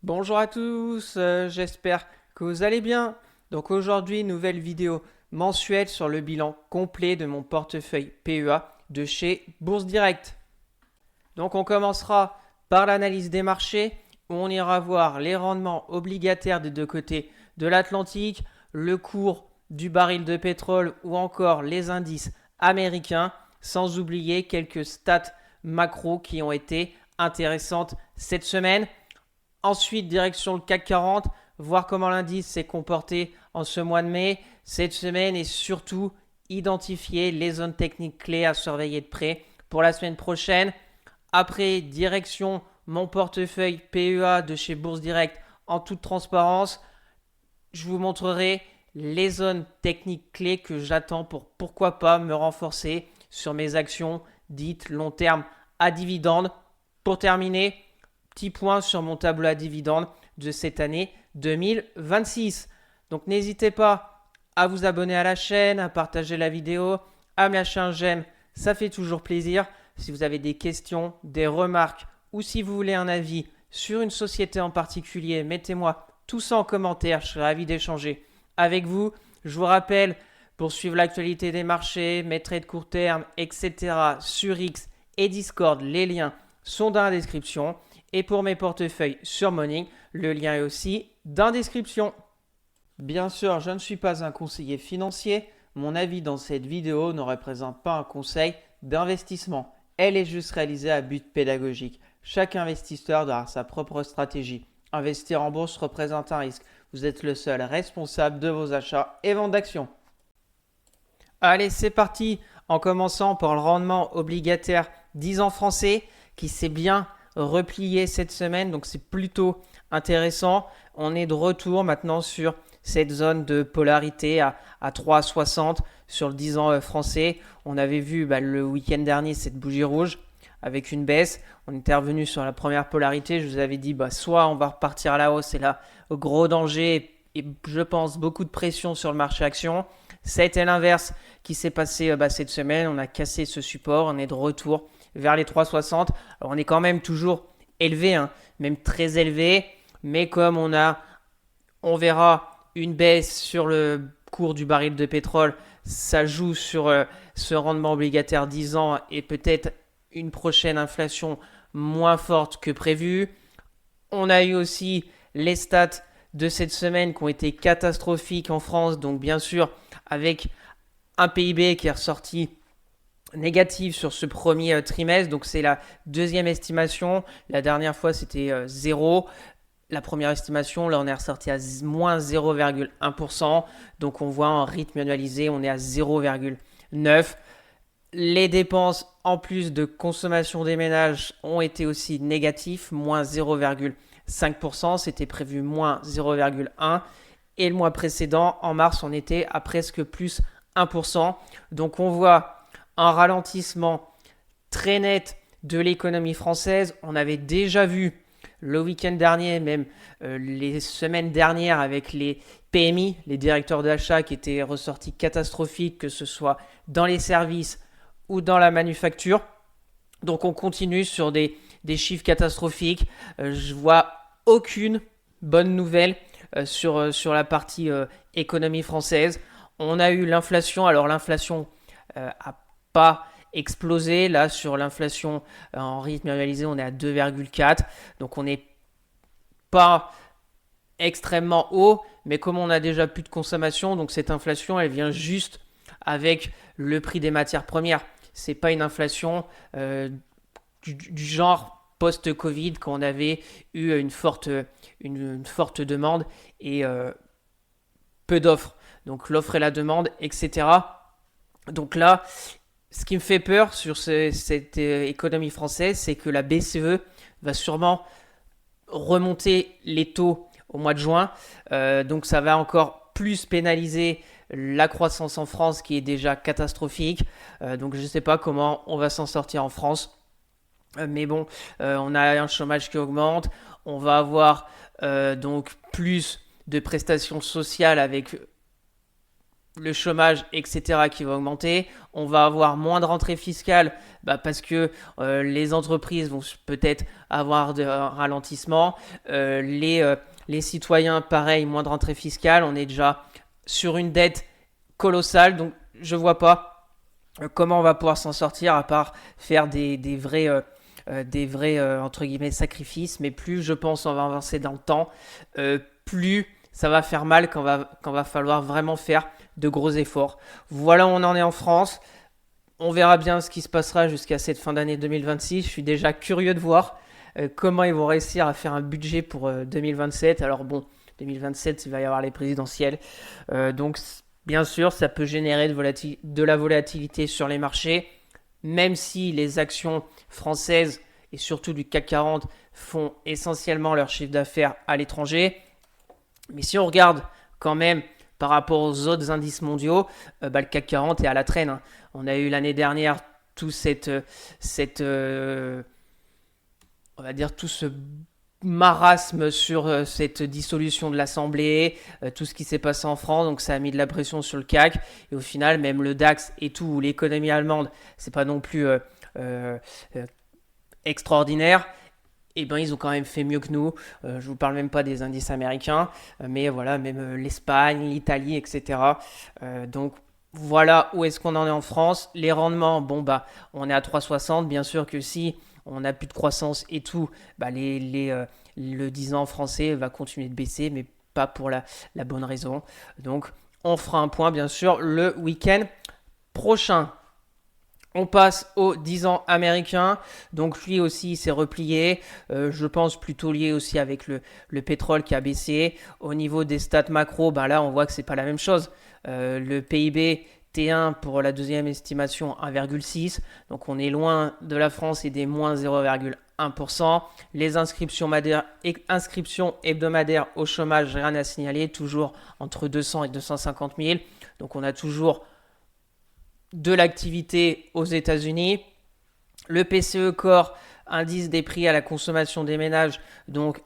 Bonjour à tous, j'espère que vous allez bien. Donc aujourd'hui, nouvelle vidéo mensuelle sur le bilan complet de mon portefeuille PEA de chez Bourse Direct. Donc on commencera par l'analyse des marchés où on ira voir les rendements obligataires des deux côtés de l'Atlantique, le cours du baril de pétrole ou encore les indices américains, sans oublier quelques stats macro qui ont été intéressantes cette semaine. Ensuite, direction le CAC 40, voir comment l'indice s'est comporté en ce mois de mai, cette semaine et surtout identifier les zones techniques clés à surveiller de près pour la semaine prochaine. Après, direction mon portefeuille PEA de chez Bourse Direct en toute transparence. Je vous montrerai les zones techniques clés que j'attends pour pourquoi pas me renforcer sur mes actions dites long terme à dividendes. Pour terminer, petit point sur mon tableau à dividendes de cette année 2026. Donc n'hésitez pas à vous abonner à la chaîne, à partager la vidéo, à me lâcher un j'aime, ça fait toujours plaisir. Si vous avez des questions, des remarques ou si vous voulez un avis sur une société en particulier, mettez-moi tout ça en commentaire, je serai ravi d'échanger avec vous. Je vous rappelle, pour suivre l'actualité des marchés, mes trades court terme, etc. sur X et Discord, les liens sont dans la description. Et pour mes portefeuilles sur Morning, le lien est aussi dans la description. Bien sûr, je ne suis pas un conseiller financier. Mon avis dans cette vidéo ne représente pas un conseil d'investissement. Elle est juste réalisée à but pédagogique. Chaque investisseur doit avoir sa propre stratégie. Investir en bourse représente un risque. Vous êtes le seul responsable de vos achats et ventes d'actions. Allez, c'est parti. En commençant par le rendement obligataire 10 ans français qui s'est bien replié cette semaine, donc c'est plutôt intéressant. On est de retour maintenant sur cette zone de polarité à 3,60 sur le 10 ans français. On avait vu le week-end dernier cette bougie rouge avec une baisse. On était revenu sur la première polarité. Je vous avais dit soit on va repartir à la hausse et là, gros danger et je pense beaucoup de pression sur le marché action. Ça a été l'inverse qui s'est passé cette semaine. On a cassé ce support. On est de retour vers les 3,60. Alors on est quand même toujours élevé, même très élevé. Mais comme on verra une baisse sur le cours du baril de pétrole, ça joue sur ce rendement obligataire 10 ans et peut-être une prochaine inflation moins forte que prévu. On a eu aussi les stats de cette semaine qui ont été catastrophiques en France. Donc bien sûr, avec un PIB qui est ressorti négatif sur ce premier trimestre. Donc c'est la deuxième estimation. La dernière fois, c'était 0. La première estimation, là, on est ressorti à moins 0,1%. Donc on voit en rythme annualisé, on est à 0,9%. Les dépenses en plus de consommation des ménages ont été aussi négatifs, moins 0,5%, c'était prévu moins 0,1%. Et le mois précédent, en mars, on était à presque plus 1%. Donc on voit un ralentissement très net de l'économie française. On avait déjà vu le week-end dernier, même les semaines dernières avec les PMI, les directeurs d'achat qui étaient ressortis catastrophiques, que ce soit dans les services ou dans la manufacture. Donc on continue sur des chiffres catastrophiques. Je vois aucune bonne nouvelle sur la partie économie française. On a eu l'inflation. Alors l'inflation a pas explosé. Là, sur l'inflation en rythme réalisé, on est à 2,4. Donc on n'est pas extrêmement haut, mais comme on a déjà plus de consommation, donc cette inflation, elle vient juste avec le prix des matières premières. C'est pas une inflation du genre post-Covid quand on avait eu une forte demande et peu d'offres. Donc l'offre et la demande, etc. Donc là, ce qui me fait peur sur cette économie française, c'est que la BCE va sûrement remonter les taux au mois de juin. Donc ça va encore plus pénaliser la croissance en France qui est déjà catastrophique. Donc je ne sais pas comment on va s'en sortir en France. Mais bon, on a un chômage qui augmente. On va avoir donc plus de prestations sociales avec le chômage, etc., qui va augmenter. On va avoir moins de rentrées fiscales parce que les entreprises vont peut-être avoir de ralentissement. Les citoyens, pareil, moins de rentrées fiscales. On est déjà sur une dette colossale, donc je vois pas comment on va pouvoir s'en sortir à part faire des vrais entre guillemets sacrifices. Mais plus je pense on va avancer dans le temps, plus ça va faire mal quand va falloir vraiment faire de gros efforts. Voilà où on en est en France. On verra bien ce qui se passera jusqu'à cette fin d'année 2026. Je suis déjà curieux de voir comment ils vont réussir à faire un budget pour 2027. Alors bon, 2027, il va y avoir les présidentielles. Donc bien sûr, ça peut générer de la volatilité sur les marchés, même si les actions françaises et surtout du CAC 40 font essentiellement leur chiffre d'affaires à l'étranger. Mais si on regarde quand même par rapport aux autres indices mondiaux, le CAC 40 est à la traîne. On a eu l'année dernière tout on va dire tout ce marasme sur cette dissolution de l'Assemblée, tout ce qui s'est passé en France, donc ça a mis de la pression sur le CAC. Et au final, même le DAX et tout, l'économie allemande, c'est pas non plus extraordinaire. Et ben ils ont quand même fait mieux que nous. Je vous parle même pas des indices américains, mais voilà, même l'Espagne, l'Italie, etc. Donc voilà où est-ce qu'on en est en France. Les rendements, on est à 3,60. Bien sûr que si on n'a plus de croissance et tout, le 10 ans français va continuer de baisser, mais pas pour la bonne raison. Donc on fera un point, bien sûr, le week-end prochain. On passe au 10 ans américain, donc lui aussi s'est replié, je pense plutôt lié aussi avec le pétrole qui a baissé. Au niveau des stats macro, là on voit que c'est pas la même chose. Le PIB T1 pour la deuxième estimation 1,6, donc on est loin de la France et des moins 0,1%. Les inscriptions hebdomadaires au chômage, rien à signaler, toujours entre 200 et 250 000, donc on a toujours de l'activité aux États-Unis. Le PCE Core, indice des prix à la consommation des ménages, donc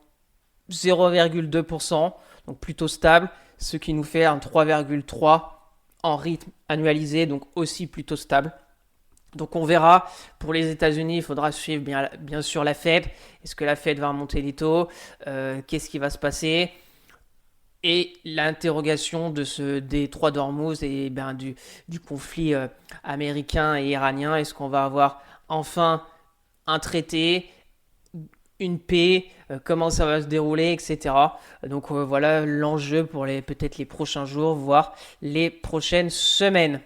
0,2%, donc plutôt stable, ce qui nous fait un 3,3 en rythme annualisé, donc aussi plutôt stable. Donc on verra, pour les États-Unis, il faudra suivre bien sûr la Fed. Est-ce que la Fed va remonter les taux? Qu'est-ce qui va se passer? Et l'interrogation de ce détroit d'Ormuz et du conflit américain et iranien. Est-ce qu'on va avoir enfin un traité, une paix, comment ça va se dérouler, etc. Donc voilà l'enjeu pour peut-être les prochains jours, voire les prochaines semaines.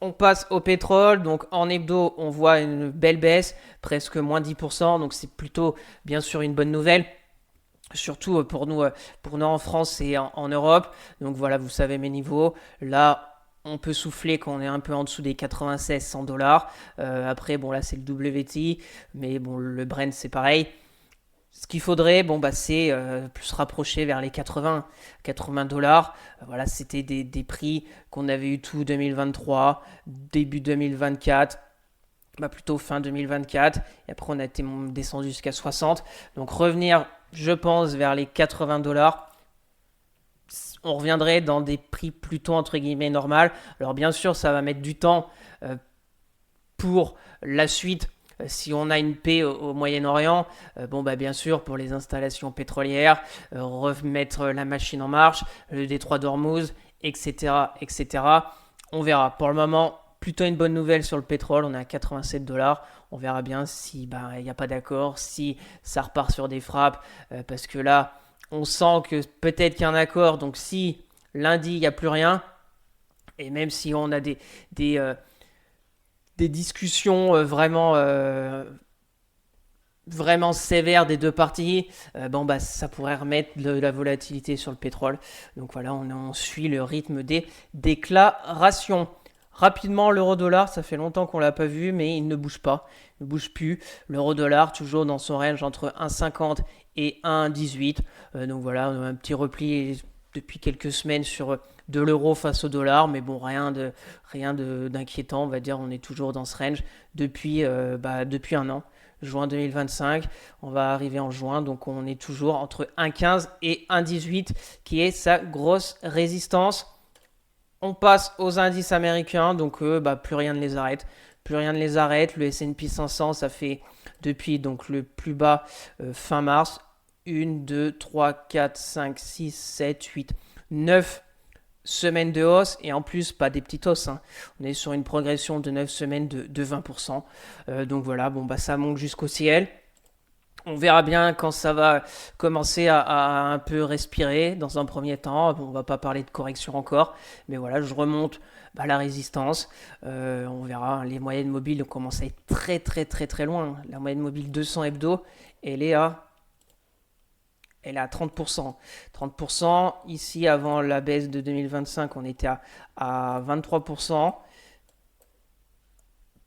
On passe au pétrole, donc en hebdo on voit une belle baisse, presque moins 10%, donc c'est plutôt bien sûr une bonne nouvelle. Surtout pour nous en France et en Europe. Donc voilà, vous savez mes niveaux. Là, on peut souffler quand on est un peu en dessous des 96-100 dollars. Après, là, c'est le WTI. Mais bon, le Brent, c'est pareil. Ce qu'il faudrait, c'est plus rapprocher vers les 80 dollars. Voilà, c'était des prix qu'on avait eu tout 2023, début 2024. Plutôt fin 2024. Et après, on a été descendu jusqu'à 60. Donc revenir, je pense, vers les 80 dollars. On reviendrait dans des prix plutôt entre guillemets normales. Alors bien sûr, ça va mettre du temps pour la suite. Si on a une paix au Moyen-Orient, bien sûr, pour les installations pétrolières, remettre la machine en marche, le détroit d'Ormuz, etc., etc. On verra. Pour le moment, plutôt une bonne nouvelle sur le pétrole, on est à 87 dollars. On verra bien si il n'y a pas d'accord, si ça repart sur des frappes, parce que là, on sent que peut-être qu'il y a un accord. Donc si lundi, il n'y a plus rien, et même si on a des discussions vraiment sévères des deux parties, ça pourrait remettre de la volatilité sur le pétrole. Donc voilà, on suit le rythme des déclarations. Rapidement, l'euro-dollar, ça fait longtemps qu'on ne l'a pas vu, mais il ne bouge pas. Il ne bouge plus. L'euro-dollar, toujours dans son range entre 1,50 et 1,18. Donc voilà, on a un petit repli depuis quelques semaines sur de l'euro face au dollar, mais bon, rien d'inquiétant, on va dire. On est toujours dans ce range depuis un an. Juin 2025, on va arriver en juin, donc on est toujours entre 1,15 et 1,18 qui est sa grosse résistance. On passe aux indices américains, donc plus rien ne les arrête. Plus rien ne les arrête. Le S&P 500, ça fait depuis donc le plus bas fin mars. 1, 2, 3, 4, 5, 6, 7, 8, 9 semaines de hausse et en plus pas des petites hausses, hein. On est sur une progression de 9 semaines de 20%. Donc voilà, bon bah ça monte jusqu'au ciel. On verra bien quand ça va commencer à un peu respirer dans un premier temps. Bon, on va pas parler de correction encore, mais voilà, je remonte la résistance. On verra, hein, les moyennes mobiles commencent à être très très très très loin. La moyenne mobile 200 hebdo, elle est à, elle est à 30%. 30%, ici avant la baisse de 2025, on était à 23%.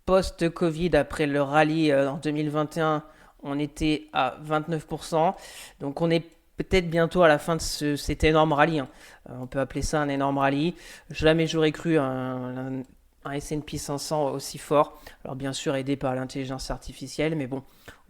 Post-Covid, après le rallye en 2021, on était à 29%. Donc on est peut-être bientôt à la fin de cet énorme rallye, hein. On peut appeler ça un énorme rallye. Jamais j'aurais cru un S&P 500 aussi fort. Alors bien sûr aidé par l'intelligence artificielle, mais bon,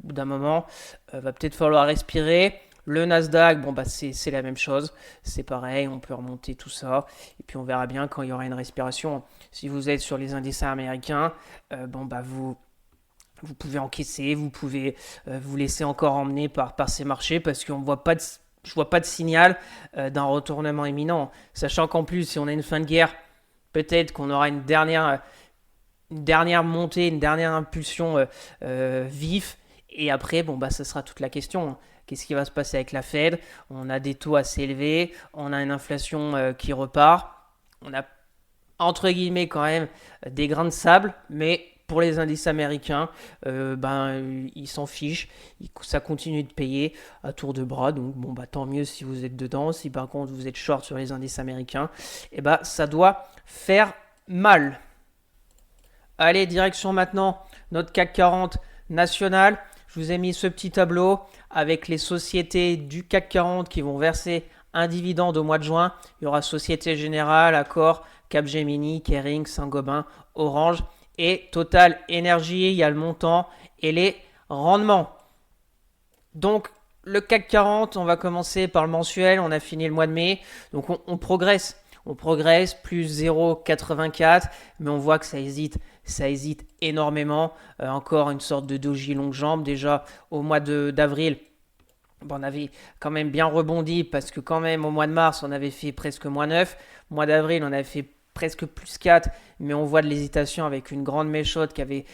au bout d'un moment, va peut-être falloir respirer. Le Nasdaq, bon bah c'est la même chose, c'est pareil, on peut remonter tout ça, et puis on verra bien quand il y aura une respiration. Si vous êtes sur les indices américains, vous pouvez encaisser, vous pouvez vous laisser encore emmener par ces marchés parce qu'on voit pas de, je vois pas de signal d'un retournement imminent. Sachant qu'en plus, si on a une fin de guerre, peut-être qu'on aura une dernière montée, une dernière impulsion vif. Et après, bon, bah, ça sera toute la question. Qu'est-ce qui va se passer avec la Fed? On a des taux assez élevés, on a une inflation qui repart, on a entre guillemets quand même des grains de sable, mais pour les indices américains, ils s'en fichent, ça continue de payer à tour de bras, donc bon bah tant mieux si vous êtes dedans. Si par contre vous êtes short sur les indices américains, et bah ça doit faire mal. Allez, direction maintenant notre CAC 40 national. Je vous ai mis ce petit tableau avec les sociétés du CAC 40 qui vont verser un dividende au mois de juin. Il y aura Société Générale, Accor, Capgemini, Kering, Saint-Gobain, Orange et Total Énergie. Il y a le montant et les rendements. Donc, le CAC 40, on va commencer par le mensuel. On a fini le mois de mai. Donc, on progresse. On progresse, plus 0,84, mais on voit que ça hésite énormément. Encore une sorte de doji longue jambe. Déjà, au mois d'avril, on avait quand même bien rebondi parce que quand même au mois de mars, on avait fait presque moins 9. Au mois d'avril, on avait fait presque plus 4, mais on voit de l'hésitation avec une grande méchotte qui avait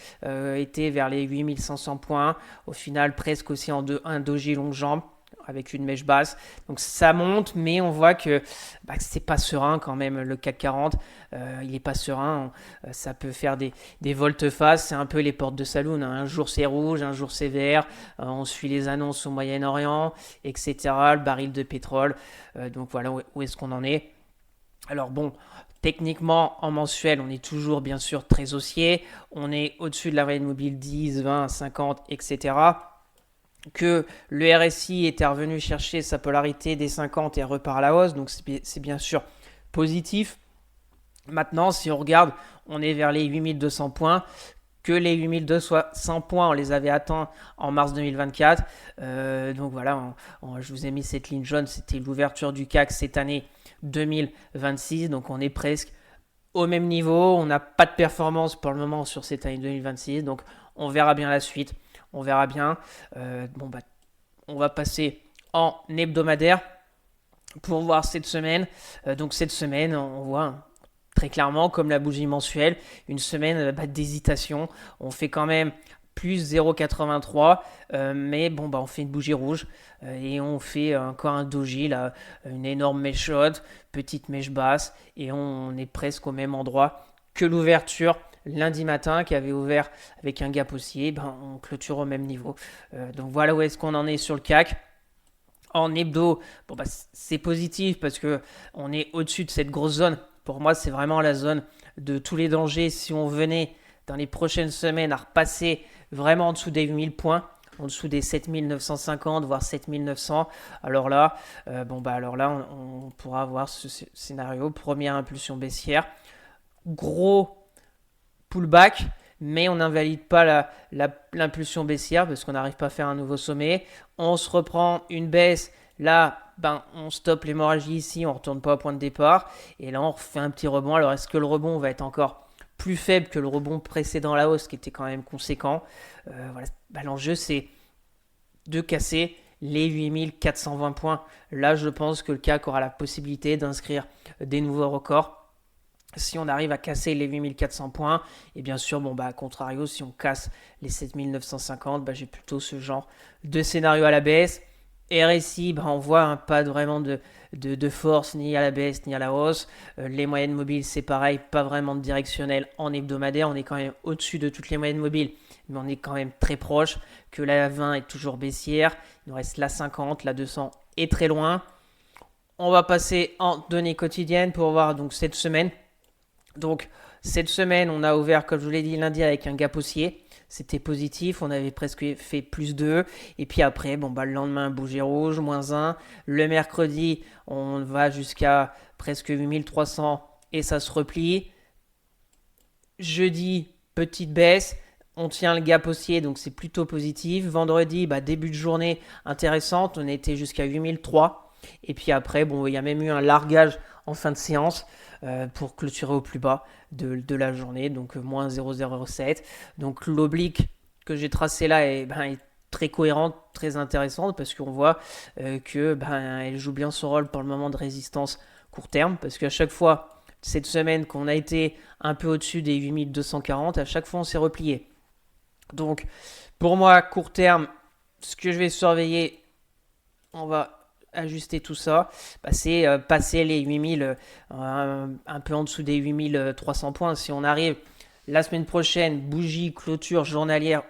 été vers les 8500 points. Au final, presque aussi un doji longue jambe avec une mèche basse. Donc ça monte, mais on voit que c'est pas serein quand même le CAC 40. Il est pas serein. Ça peut faire des volte-face. C'est un peu les portes de saloon, hein. Un jour c'est rouge, un jour c'est vert. On suit les annonces au Moyen-Orient, etc. Le baril de pétrole. Donc voilà où est-ce qu'on en est. Alors bon, techniquement, en mensuel, on est toujours bien sûr très haussier. On est au-dessus de la moyenne mobile 10, 20, 50, etc. Que le RSI était revenu chercher sa polarité des 50 et repart à la hausse. Donc c'est bien sûr positif. Maintenant, si on regarde, on est vers les 8200 points. Que les 8200 points, on les avait atteints en mars 2024. Donc voilà, je vous ai mis cette ligne jaune. C'était l'ouverture du CAC cette année 2026. Donc on est presque au même niveau. On n'a pas de performance pour le moment sur cette année 2026. Donc on verra bien la suite. On verra bien. On va passer en hebdomadaire pour voir cette semaine. Donc cette semaine, on voit très clairement, comme la bougie mensuelle, une semaine d'hésitation. On fait quand même plus 0,83, mais on fait une bougie rouge et on fait encore un doji, là, une énorme mèche haute, petite mèche basse, et on est presque au même endroit que l'ouverture lundi matin qui avait ouvert avec un gap haussier. On clôture au même niveau. Donc voilà où est-ce qu'on en est sur le CAC. En hebdo, c'est positif parce que on est au-dessus de cette grosse zone. Pour moi, c'est vraiment la zone de tous les dangers. Si on venait dans les prochaines semaines à repasser vraiment en dessous des 8000 points, en dessous des 7950 voire 7900, alors là, on pourra avoir ce scénario. Première impulsion baissière, gros pullback, mais on n'invalide pas l'impulsion baissière parce qu'on n'arrive pas à faire un nouveau sommet. On se reprend une baisse là on stoppe l'hémorragie ici, on ne retourne pas au point de départ. Et là, on refait un petit rebond. Alors, est-ce que le rebond va être encore plus faible que le rebond précédent à la hausse, qui était quand même conséquent? Voilà. L'enjeu, c'est de casser les 8420 points. Là, je pense que le CAC aura la possibilité d'inscrire des nouveaux records si on arrive à casser les 8400 points. Et bien sûr, à contrario, si on casse les 7950, j'ai plutôt ce genre de scénario à la baisse. RSI, on voit pas vraiment de force ni à la baisse ni à la hausse. Les moyennes mobiles, c'est pareil, pas vraiment de directionnel en hebdomadaire. On est quand même au-dessus de toutes les moyennes mobiles, mais on est quand même très proche. Que la 20 est toujours baissière. Il nous reste la 50, la 200 est très loin. On va passer en données quotidiennes pour voir donc cette semaine. Donc cette semaine, on a ouvert, comme je vous l'ai dit, lundi avec un gap haussier. C'était positif, on avait presque fait plus 2. Et puis après, le lendemain, bougie rouge, moins 1. Le mercredi, on va jusqu'à presque 8300 et ça se replie. Jeudi, petite baisse. On tient le gap haussier, donc c'est plutôt positif. Vendredi, début de journée intéressante. On était jusqu'à 8003. Et puis après, il y a même eu un largage en fin de séance pour clôturer au plus bas de la journée, donc moins 0,07. Donc l'oblique que j'ai tracé là est très cohérente, très intéressante, parce qu'on voit elle joue bien son rôle pour le moment de résistance court terme, parce qu'à chaque fois, cette semaine qu'on a été un peu au-dessus des 8240, à chaque fois on s'est replié. Donc pour moi, court terme, ce que je vais surveiller, on va ajuster tout ça, c'est passer les 8000, un peu en dessous des 8300 points. Si on arrive la semaine prochaine, bougie, clôture journalière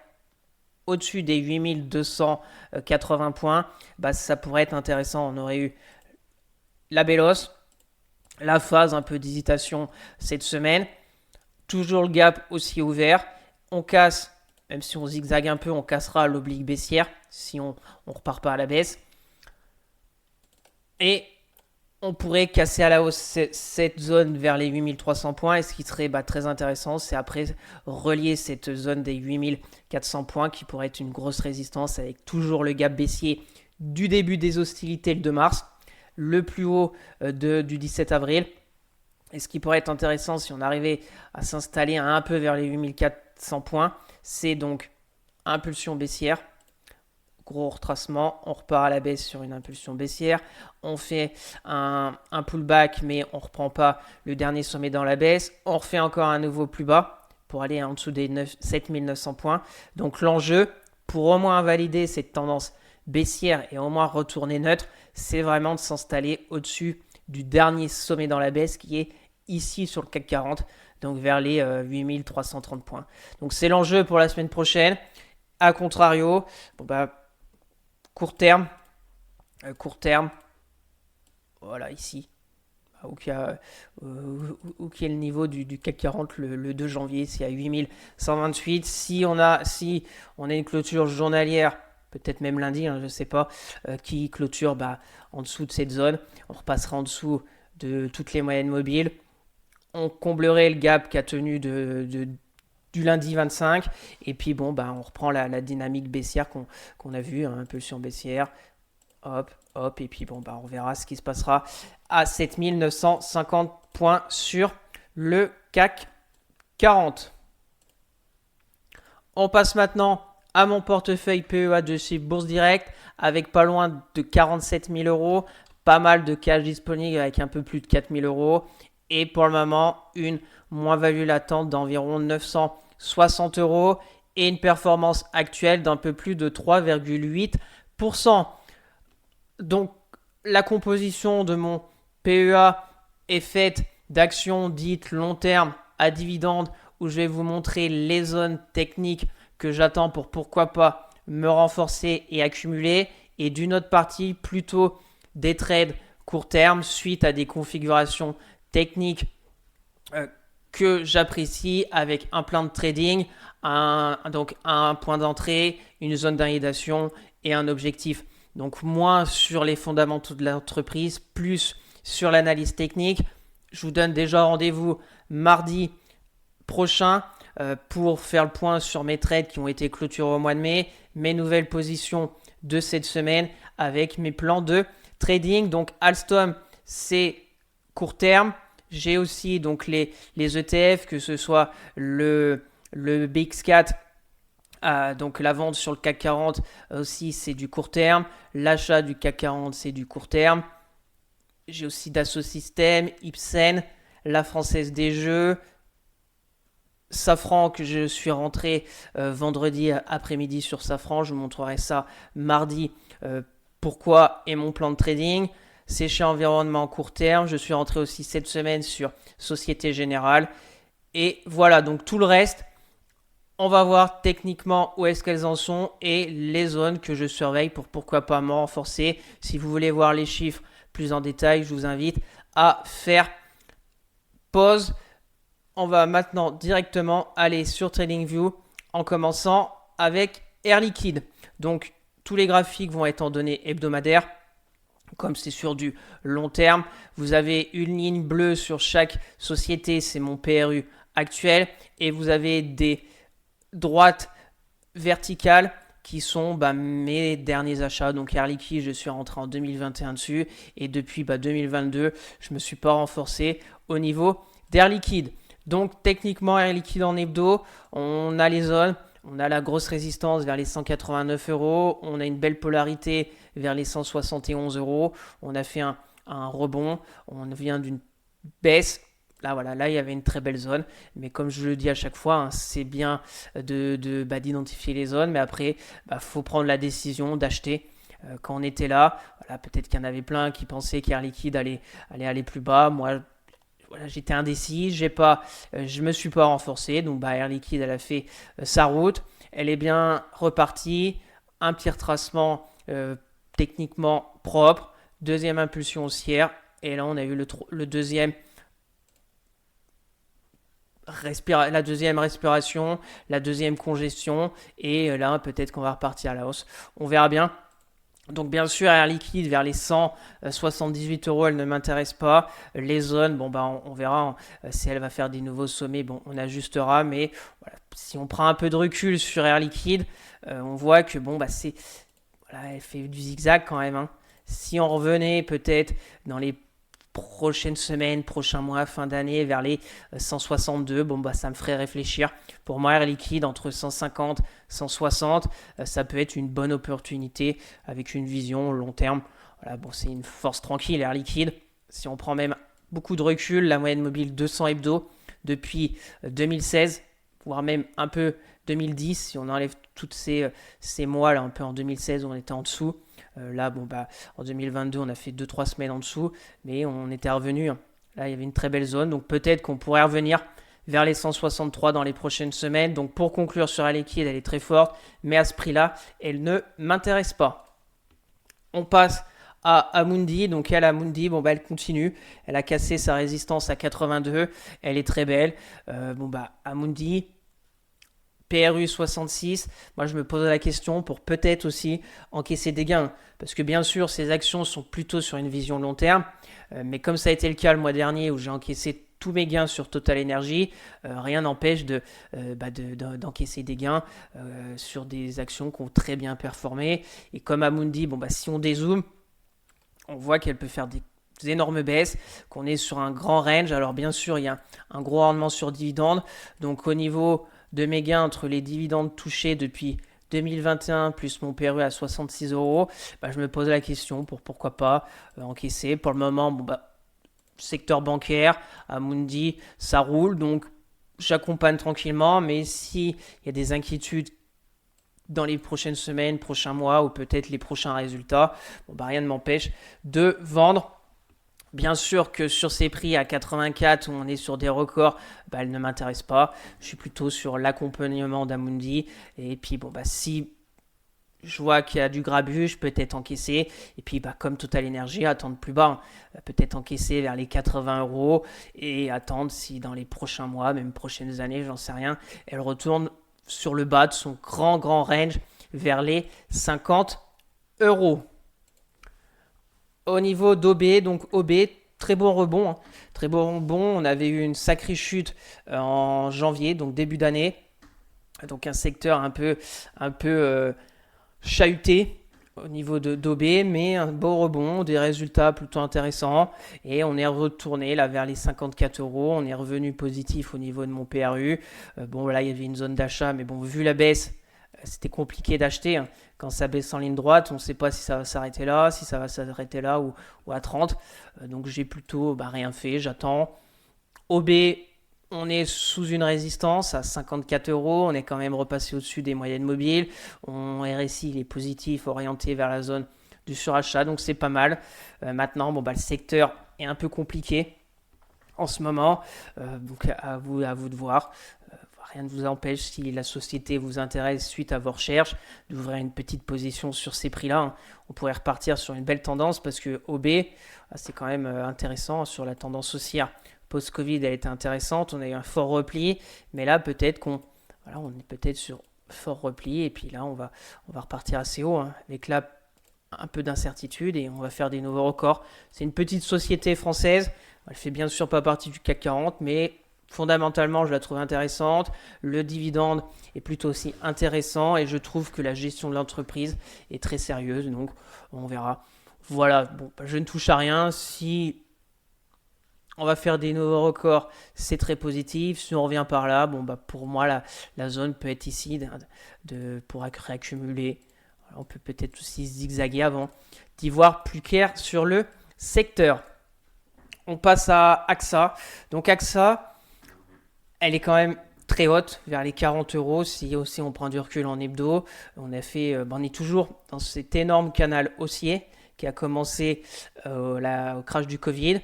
au-dessus des 8280 points, ça pourrait être intéressant. On aurait eu la belle hausse, la phase un peu d'hésitation cette semaine, toujours le gap aussi ouvert. On casse, même si on zigzague un peu, on cassera l'oblique baissière si on repart pas à la baisse. Et on pourrait casser à la hausse cette zone vers les 8300 points. Et ce qui serait très intéressant, c'est après relier cette zone des 8400 points qui pourrait être une grosse résistance avec toujours le gap baissier du début des hostilités le 2 mars, le plus haut du 17 avril. Et ce qui pourrait être intéressant si on arrivait à s'installer un peu vers les 8400 points, c'est donc impulsion baissière. Gros retracement, on repart à la baisse sur une impulsion baissière, on fait un pullback mais on ne reprend pas le dernier sommet dans la baisse, on refait encore un nouveau plus bas pour aller en dessous des 7900 points. Donc l'enjeu pour au moins valider cette tendance baissière et au moins retourner neutre, c'est vraiment de s'installer au-dessus du dernier sommet dans la baisse qui est ici sur le CAC 40, donc vers les 8330 points. Donc c'est l'enjeu pour la semaine prochaine. A contrario, court terme, voilà ici, où qui est le niveau du CAC 40 le 2 janvier, c'est à 8128. Si on a une clôture journalière, peut-être même lundi, je ne sais pas, qui clôture en dessous de cette zone, on repassera en dessous de toutes les moyennes mobiles. On comblerait le gap qui a tenu du lundi 25, et puis on reprend la dynamique baissière qu'on a vue, impulsion baissière, hop, et puis on verra ce qui se passera à 7950 points sur le CAC 40. On passe maintenant à mon portefeuille PEA de chez Bourse Direct, avec pas loin de 47 000 euros, pas mal de cash disponible avec un peu plus de 4 000 euros, et pour le moment, une moins-value latente d'environ 960 euros et une performance actuelle d'un peu plus de 3,8%. Donc, la composition de mon PEA est faite d'actions dites long terme à dividendes où je vais vous montrer les zones techniques que j'attends pour pourquoi pas me renforcer et accumuler, et d'une autre partie plutôt des trades court terme suite à des configurations techniques que j'apprécie avec un plan de trading, donc un point d'entrée, une zone d'invalidation et un objectif. Donc moins sur les fondamentaux de l'entreprise, plus sur l'analyse technique. Je vous donne déjà rendez-vous mardi prochain pour faire le point sur mes trades qui ont été clôturés au mois de mai, mes nouvelles positions de cette semaine avec mes plans de trading. Donc Alstom, c'est court terme. J'ai aussi donc les ETF, que ce soit le BX4, donc la vente sur le CAC 40 aussi, c'est du court terme. L'achat du CAC 40, c'est du court terme. J'ai aussi Dassault Systèmes, Ipsen, la Française des Jeux, Safran, que je suis rentré vendredi après-midi sur Safran. Je vous montrerai ça mardi. Pourquoi et mon plan de trading. Séché environnement court terme. Je suis rentré aussi cette semaine sur Société Générale. Et voilà, donc tout le reste, on va voir techniquement où est-ce qu'elles en sont et les zones que je surveille pour pourquoi pas me renforcer. Si vous voulez voir les chiffres plus en détail, je vous invite à faire pause. On va maintenant directement aller sur TradingView en commençant avec Air Liquide. Donc tous les graphiques vont être en données hebdomadaires. Comme c'est sur du long terme, vous avez une ligne bleue sur chaque société, c'est mon PRU actuel. Et vous avez des droites verticales qui sont mes derniers achats. Donc Air Liquide, je suis rentré en 2021 dessus. Et depuis 2022, je ne me suis pas renforcé au niveau d'Air Liquide. Donc techniquement, Air Liquide en hebdo, on a les zones. On a la grosse résistance vers les 189 euros. On a une belle polarité vers les 171 euros. On a fait un rebond. On vient d'une baisse. Là, voilà, là, il y avait une très belle zone. Mais comme je le dis à chaque fois, c'est bien d'identifier les zones. Mais après, faut prendre la décision d'acheter. Quand on était là, voilà, peut-être qu'il y en avait plein qui pensaient qu'Air Liquide allait aller plus bas. Moi, voilà, j'étais indécis, je me suis pas renforcé, donc Air Liquide, elle a fait sa route, elle est bien repartie, un petit retracement techniquement propre, deuxième impulsion haussière, et là on a eu la deuxième respiration, la deuxième congestion, et là peut-être qu'on va repartir à la hausse, on verra bien. Donc bien sûr, Air Liquide vers les 178 euros, elle ne m'intéresse pas. Les zones, on verra si elle va faire des nouveaux sommets, on ajustera. Mais voilà, si on prend un peu de recul sur Air Liquide, on voit que elle fait du zigzag quand même. Si on revenait peut-être dans les prochaines semaines, prochains mois, fin d'année, vers les 162, ça me ferait réfléchir. Pour moi, Air Liquide, entre 150 160, ça peut être une bonne opportunité avec une vision long terme. Voilà, c'est une force tranquille, Air Liquide. Si on prend même beaucoup de recul, la moyenne mobile 200 hebdo depuis 2016, voire même un peu 2010, si on enlève tous ces mois, là, un peu en 2016 où on était en dessous. Là, en 2022, on a fait 2-3 semaines en dessous, mais on était revenu. Là, il y avait une très belle zone, donc peut-être qu'on pourrait revenir vers les 163 dans les prochaines semaines. Donc pour conclure sur Air Liquide, elle est très forte, mais à ce prix-là, elle ne m'intéresse pas. On passe à Amundi. Donc elle, Amundi, elle continue. Elle a cassé sa résistance à 82. Elle est très belle. Amundi, PRU 66, moi je me pose la question pour peut-être aussi encaisser des gains. Parce que bien sûr, ces actions sont plutôt sur une vision long terme. Mais comme ça a été le cas le mois dernier où j'ai encaissé tous mes gains sur Total Energy, rien n'empêche d'encaisser des gains sur des actions qui ont très bien performé. Et comme Amundi, si on dézoome, on voit qu'elle peut faire des énormes baisses, qu'on est sur un grand range. Alors bien sûr, il y a un gros rendement sur dividendes. Donc au niveau de mes gains entre les dividendes touchés depuis 2021 plus mon PRU à 66 euros, je me pose la question pour pourquoi pas encaisser. Pour le moment, secteur bancaire, Amundi, ça roule, donc j'accompagne tranquillement, mais s'il y a des inquiétudes dans les prochaines semaines, prochains mois ou peut-être les prochains résultats, rien ne m'empêche de vendre. Bien sûr que sur ces prix à 84 où on est sur des records, elle ne m'intéresse pas. Je suis plutôt sur l'accompagnement d'Amundi. Et puis si je vois qu'il y a du grabuge, peut-être encaisser. Et puis comme Total Energy, attendre plus bas. Peut-être encaisser vers les 80 euros et attendre si dans les prochains mois, même prochaines années, j'en sais rien, elle retourne sur le bas de son grand range vers les 50 euros. Au niveau d'OB, donc OB, très bon rebond. Très bon rebond. On avait eu une sacrée chute en janvier, donc début d'année. Donc un secteur un peu chahuté. au niveau d'OB, mais un beau rebond, des résultats plutôt intéressants. Et on est retourné là vers les 54 euros. On est revenu positif au niveau de mon PRU. Bon, là, il y avait une zone d'achat, mais bon, vu la baisse, c'était compliqué d'acheter, hein. Quand ça baisse en ligne droite, on ne sait pas si ça va s'arrêter là, si ça va s'arrêter là ou à 30. Donc j'ai plutôt rien fait, j'attends. OB, on est sous une résistance à 54 euros. On est quand même repassé au-dessus des moyennes mobiles. RSI, il est positif, orienté vers la zone du surachat, donc c'est pas mal. Maintenant, le secteur est un peu compliqué en ce moment, donc à vous de voir. Rien ne vous empêche, si la société vous intéresse suite à vos recherches, d'ouvrir une petite position sur ces prix-là, hein. On pourrait repartir sur une belle tendance parce que OB, c'est quand même intéressant sur la tendance haussière. Post-Covid, elle était intéressante, on a eu un fort repli, mais là peut-être on est peut-être sur fort repli et puis là on va repartir assez haut, hein, avec là un peu d'incertitude et on va faire des nouveaux records. C'est une petite société française, elle fait bien sûr pas partie du CAC 40, mais fondamentalement, je la trouve intéressante. Le dividende est plutôt aussi intéressant et je trouve que la gestion de l'entreprise est très sérieuse. Donc, on verra. Voilà, je ne touche à rien. Si on va faire des nouveaux records, c'est très positif. Si on revient par là, pour moi, la zone peut être ici pour réaccumuler. On peut peut-être aussi zigzaguer avant d'y voir plus clair sur le secteur. On passe à AXA. Donc, AXA, elle est quand même très haute, vers les 40 euros. Si aussi on prend du recul en hebdo, on est toujours dans cet énorme canal haussier qui a commencé au crash du Covid.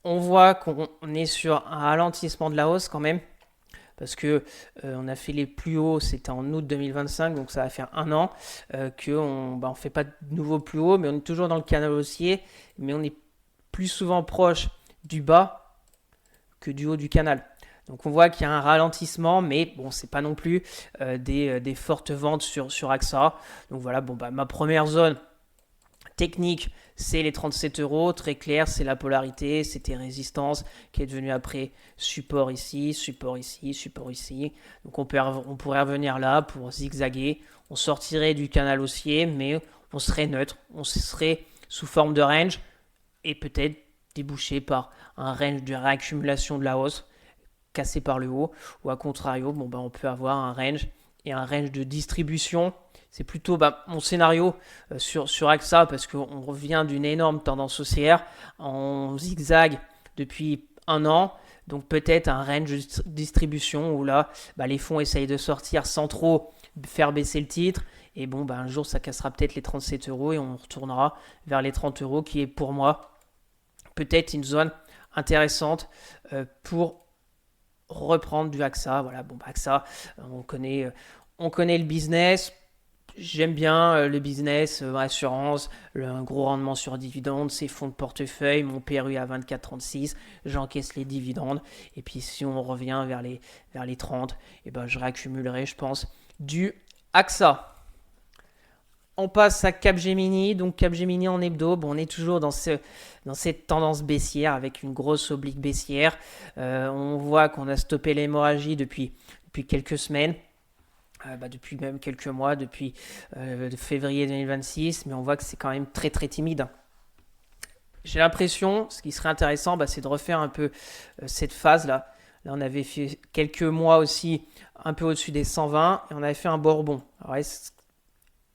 On voit qu'on est sur un ralentissement de la hausse quand même, parce que on a fait les plus hauts, c'était en août 2025, donc ça va faire un an qu'on ne fait pas de nouveaux plus hauts, mais on est toujours dans le canal haussier, mais on est plus souvent proche du bas que du haut du canal. Donc on voit qu'il y a un ralentissement, mais bon, c'est pas non plus des fortes ventes sur AXA. Donc voilà, ma première zone technique, c'est les 37 euros, très clair, c'est la polarité, c'était résistance qui est devenue après support ici, support ici, support ici. Donc on pourrait revenir là pour zigzaguer, on sortirait du canal haussier, mais on serait neutre, on serait sous forme de range et peut-être débouché par un range de réaccumulation de la hausse cassé par le haut, ou à contrario, on peut avoir un range et un range de distribution. C'est plutôt mon scénario sur AXA parce qu'on revient d'une énorme tendance haussière, en zigzag depuis un an, donc peut-être un range de distribution où là, les fonds essayent de sortir sans trop faire baisser le titre, et un jour ça cassera peut-être les 37 euros et on retournera vers les 30 euros qui est pour moi peut-être une zone intéressante pour reprendre du AXA. Voilà, AXA, on connaît le business. J'aime bien le business, assurance, un gros rendement sur dividendes, ses fonds de portefeuille, mon PRU à 24,36, j'encaisse les dividendes. Et puis si on revient vers les 30, je réaccumulerai, je pense, du AXA. On passe à Capgemini. Donc Capgemini en hebdo, on est toujours dans cette tendance baissière avec une grosse oblique baissière. On voit qu'on a stoppé l'hémorragie depuis quelques semaines. Depuis même quelques mois, depuis février 2026, mais on voit que c'est quand même très très timide. J'ai l'impression, ce qui serait intéressant, c'est de refaire un peu cette phase-là. Là, on avait fait quelques mois aussi un peu au-dessus des 120 et on avait fait un beau rebond. Alors,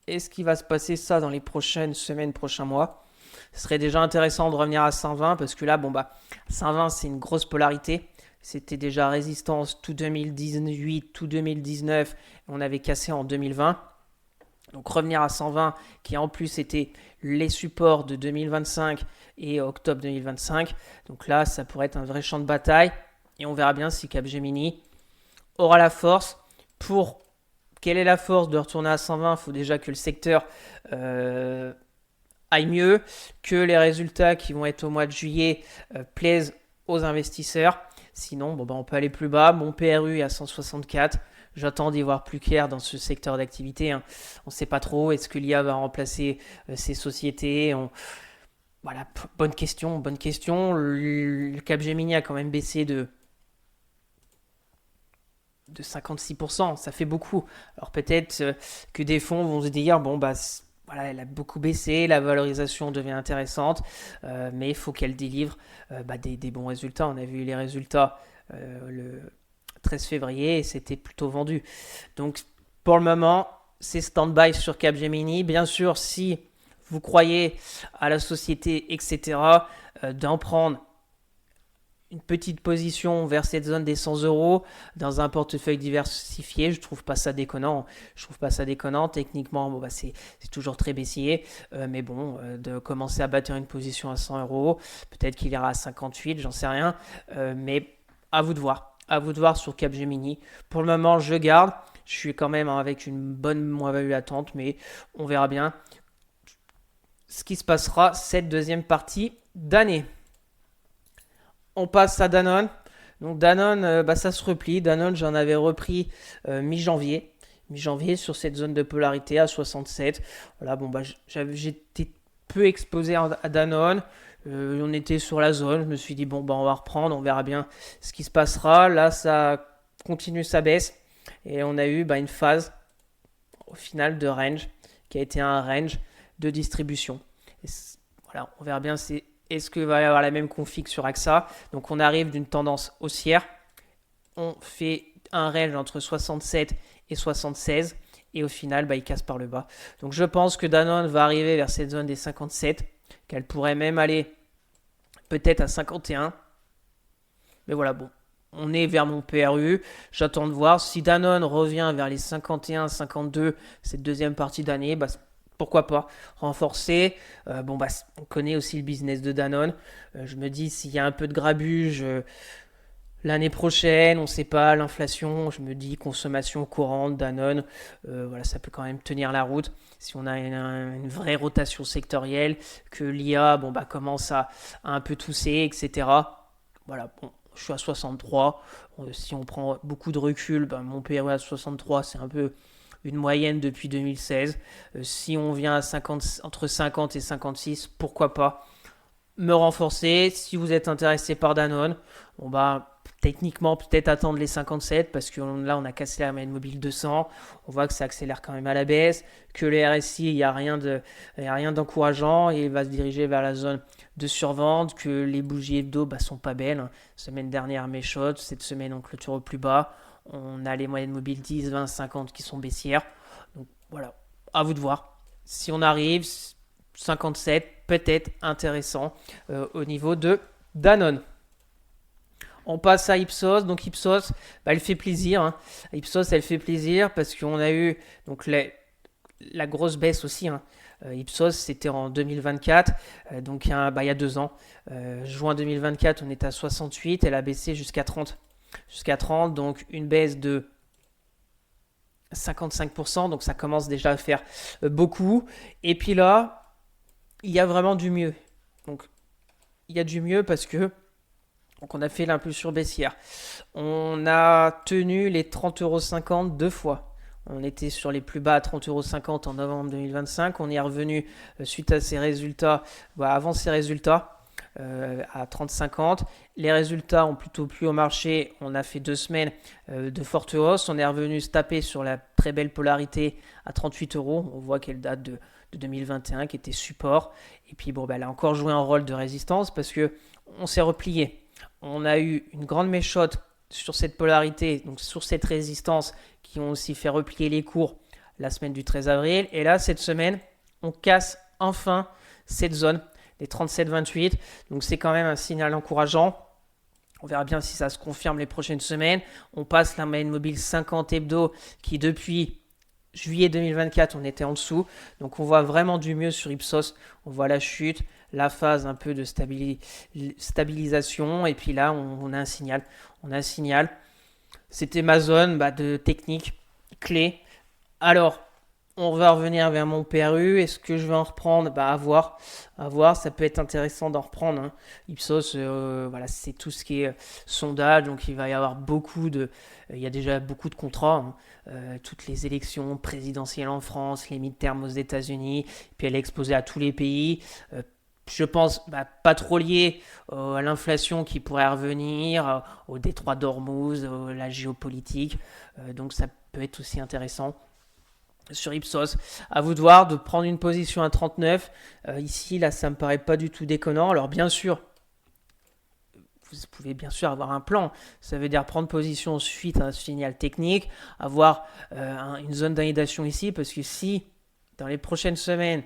est-ce qu'il va se passer ça dans les prochaines semaines, prochains mois? Ce serait déjà intéressant de revenir à 120 parce que là, 120, c'est une grosse polarité. C'était déjà résistance tout 2018, tout 2019. On avait cassé en 2020. Donc revenir à 120, qui en plus était les supports de 2025 et octobre 2025. Donc là, ça pourrait être un vrai champ de bataille. Et on verra bien si Capgemini aura la force. Quelle est la force de retourner à 120? Il faut déjà que le secteur aille mieux, que les résultats qui vont être au mois de juillet plaisent aux investisseurs. Sinon, on peut aller plus bas. Mon PRU est à 164. J'attends d'y voir plus clair dans ce secteur d'activité, hein. On ne sait pas trop. Est-ce que l'IA va remplacer ces sociétés? Voilà, bonne question. Le Capgemini a quand même baissé de 56%. Ça fait beaucoup. Alors peut-être que des fonds vont se dire, voilà, elle a beaucoup baissé, la valorisation devient intéressante, mais il faut qu'elle délivre des bons résultats. On a vu les résultats le 13 février et c'était plutôt vendu. Donc pour le moment, c'est stand-by sur Capgemini. Bien sûr, si vous croyez à la société, etc., d'en prendre une petite position vers cette zone des 100 euros dans un portefeuille diversifié, je trouve pas ça déconnant. Je trouve pas ça déconnant. Techniquement, c'est toujours très baissier. Mais bon, de commencer à bâtir une position à 100 euros, peut-être qu'il ira à 58, j'en sais rien. Mais à vous de voir. À vous de voir sur Capgemini. Pour le moment, je garde. Je suis quand même avec une bonne moins-value attente, mais on verra bien ce qui se passera cette deuxième partie d'année. On passe à Danone. Donc Danone, ça se replie. Danone, j'en avais repris mi-janvier. Mi-janvier sur cette zone de polarité à 67. Voilà, j'étais peu exposé à Danone. On était sur la zone. Je me suis dit, on va reprendre. On verra bien ce qui se passera. Là, ça continue sa baisse. Et on a eu une phase au final de range qui a été un range de distribution. Voilà, on verra bien est-ce qu'il va y avoir la même config sur AXA. Donc on arrive d'une tendance haussière. On fait un range entre 67 et 76. Et au final, il casse par le bas. Donc je pense que Danone va arriver vers cette zone des 57. Qu'elle pourrait même aller peut-être à 51. Mais voilà, on est vers mon PRU. J'attends de voir. Si Danone revient vers les 51, 52, cette deuxième partie d'année, pourquoi pas renforcer. On connaît aussi le business de Danone. Je me dis, s'il y a un peu de grabuge l'année prochaine, on ne sait pas, l'inflation, je me dis, consommation courante, Danone, ça peut quand même tenir la route. Si on a une vraie rotation sectorielle, que l'IA commence à un peu tousser, etc. Voilà, je suis à 63. Si on prend beaucoup de recul, mon PRE à 63, c'est un peu une moyenne depuis 2016. Si on vient à entre 50 et 56, pourquoi pas me renforcer. Si vous êtes intéressé par Danone, techniquement peut-être attendre les 57 parce que là on a cassé la moyenne mobile 200. On voit que ça accélère quand même à la baisse, que les RSI, il n'y a rien d'encourageant et il va se diriger vers la zone de survente, que les bougies hebdo sont pas belles. Semaine dernière méchote, cette semaine on clôture au plus bas. On a les moyennes mobiles 10, 20, 50 qui sont baissières. Donc voilà, à vous de voir. Si on arrive, 57, peut-être intéressant au niveau de Danone. On passe à Ipsos. Donc Ipsos, elle fait plaisir. Ipsos, elle fait plaisir parce qu'on a eu la grosse baisse aussi. Ipsos, c'était en 2024, donc il y a 2 ans. Juin 2024, on était à 68, elle a baissé jusqu'à 30. Donc une baisse de 55%, donc ça commence déjà à faire beaucoup. Et puis là, il y a vraiment du mieux. Donc il y a du mieux parce que on a fait l'impulsion baissière. On a tenu les 30,50 € 2 fois. On était sur les plus bas à 30,50 € en novembre 2025. On y est revenu suite à ces résultats, avant ces résultats. À 30,50. Les résultats ont plutôt plu au marché. On a fait 2 semaines de forte hausse. On est revenu se taper sur la très belle polarité à 38 €. On voit qu'elle date de 2021, qui était support. Et puis elle a encore joué un rôle de résistance parce que on s'est replié. On a eu une grande méchote sur cette polarité, donc sur cette résistance, qui ont aussi fait replier les cours la semaine du 13 avril. Et là, cette semaine, on casse enfin cette zone les 37,28. Donc c'est quand même un signal encourageant. On verra bien si ça se confirme les prochaines semaines. On passe la moyenne mobile 50 hebdo qui depuis juillet 2024, on était en dessous. Donc on voit vraiment du mieux sur Ipsos. On voit la chute, la phase un peu de stabilisation. Et puis là, on a un signal. C'était ma zone de technique clé. Alors, on va revenir vers mon PRU. Est-ce que je vais en reprendre ? À voir. Ça peut être intéressant d'en reprendre. Ipsos, c'est tout ce qui est sondage. Donc, il va y avoir il y a déjà beaucoup de contrats. Toutes les élections présidentielles en France, les midterms aux États-Unis. Puis, elle est exposée à tous les pays. Je pense pas trop lié à l'inflation qui pourrait revenir, au détroit d'Ormuz, la géopolitique. Donc, ça peut être aussi intéressant. sur Ipsos. À vous de voir, de prendre une position à 39. Ici, là, ça me paraît pas du tout déconnant. Alors, bien sûr, vous pouvez bien sûr avoir un plan. Ça veut dire prendre position suite à un signal technique, avoir une zone d'invalidation ici, parce que si dans les prochaines semaines,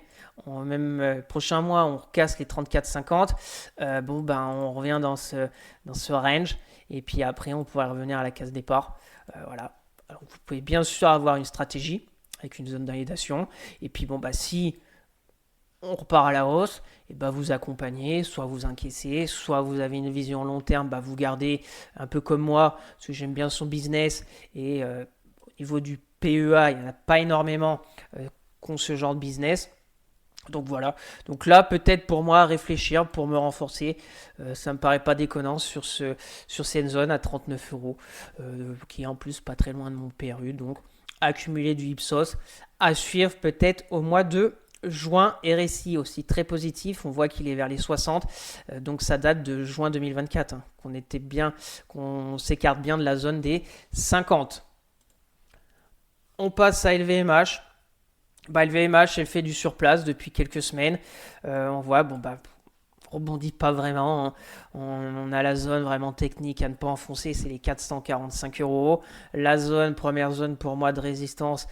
même prochains mois, on casse les 34,50, on revient dans ce range, et puis après, on pourrait revenir à la case départ. Voilà. Alors, vous pouvez bien sûr avoir une stratégie avec une zone d'invalidation, et puis si on repart à la hausse, et vous accompagnez, soit vous encaissez, soit vous avez une vision long terme, vous gardez un peu comme moi, parce que j'aime bien son business, et au niveau du PEA, il n'y en a pas énormément qui ont ce genre de business. Donc voilà, donc là peut-être pour moi réfléchir pour me renforcer, ça me paraît pas déconnant sur cette zone à 39 euros, qui est en plus pas très loin de mon PRU, donc accumuler du Ipsos, à suivre peut-être au mois de juin. RSI aussi très positif, on voit qu'il est vers les 60, donc ça date de juin 2024, qu'on s'écarte bien de la zone des 50. On passe à LVMH. LVMH, elle fait du surplace depuis quelques semaines. On voit, rebondit pas vraiment. Hein. On a la zone vraiment technique à ne pas enfoncer, c'est les 445 euros. La première zone pour moi de résistance,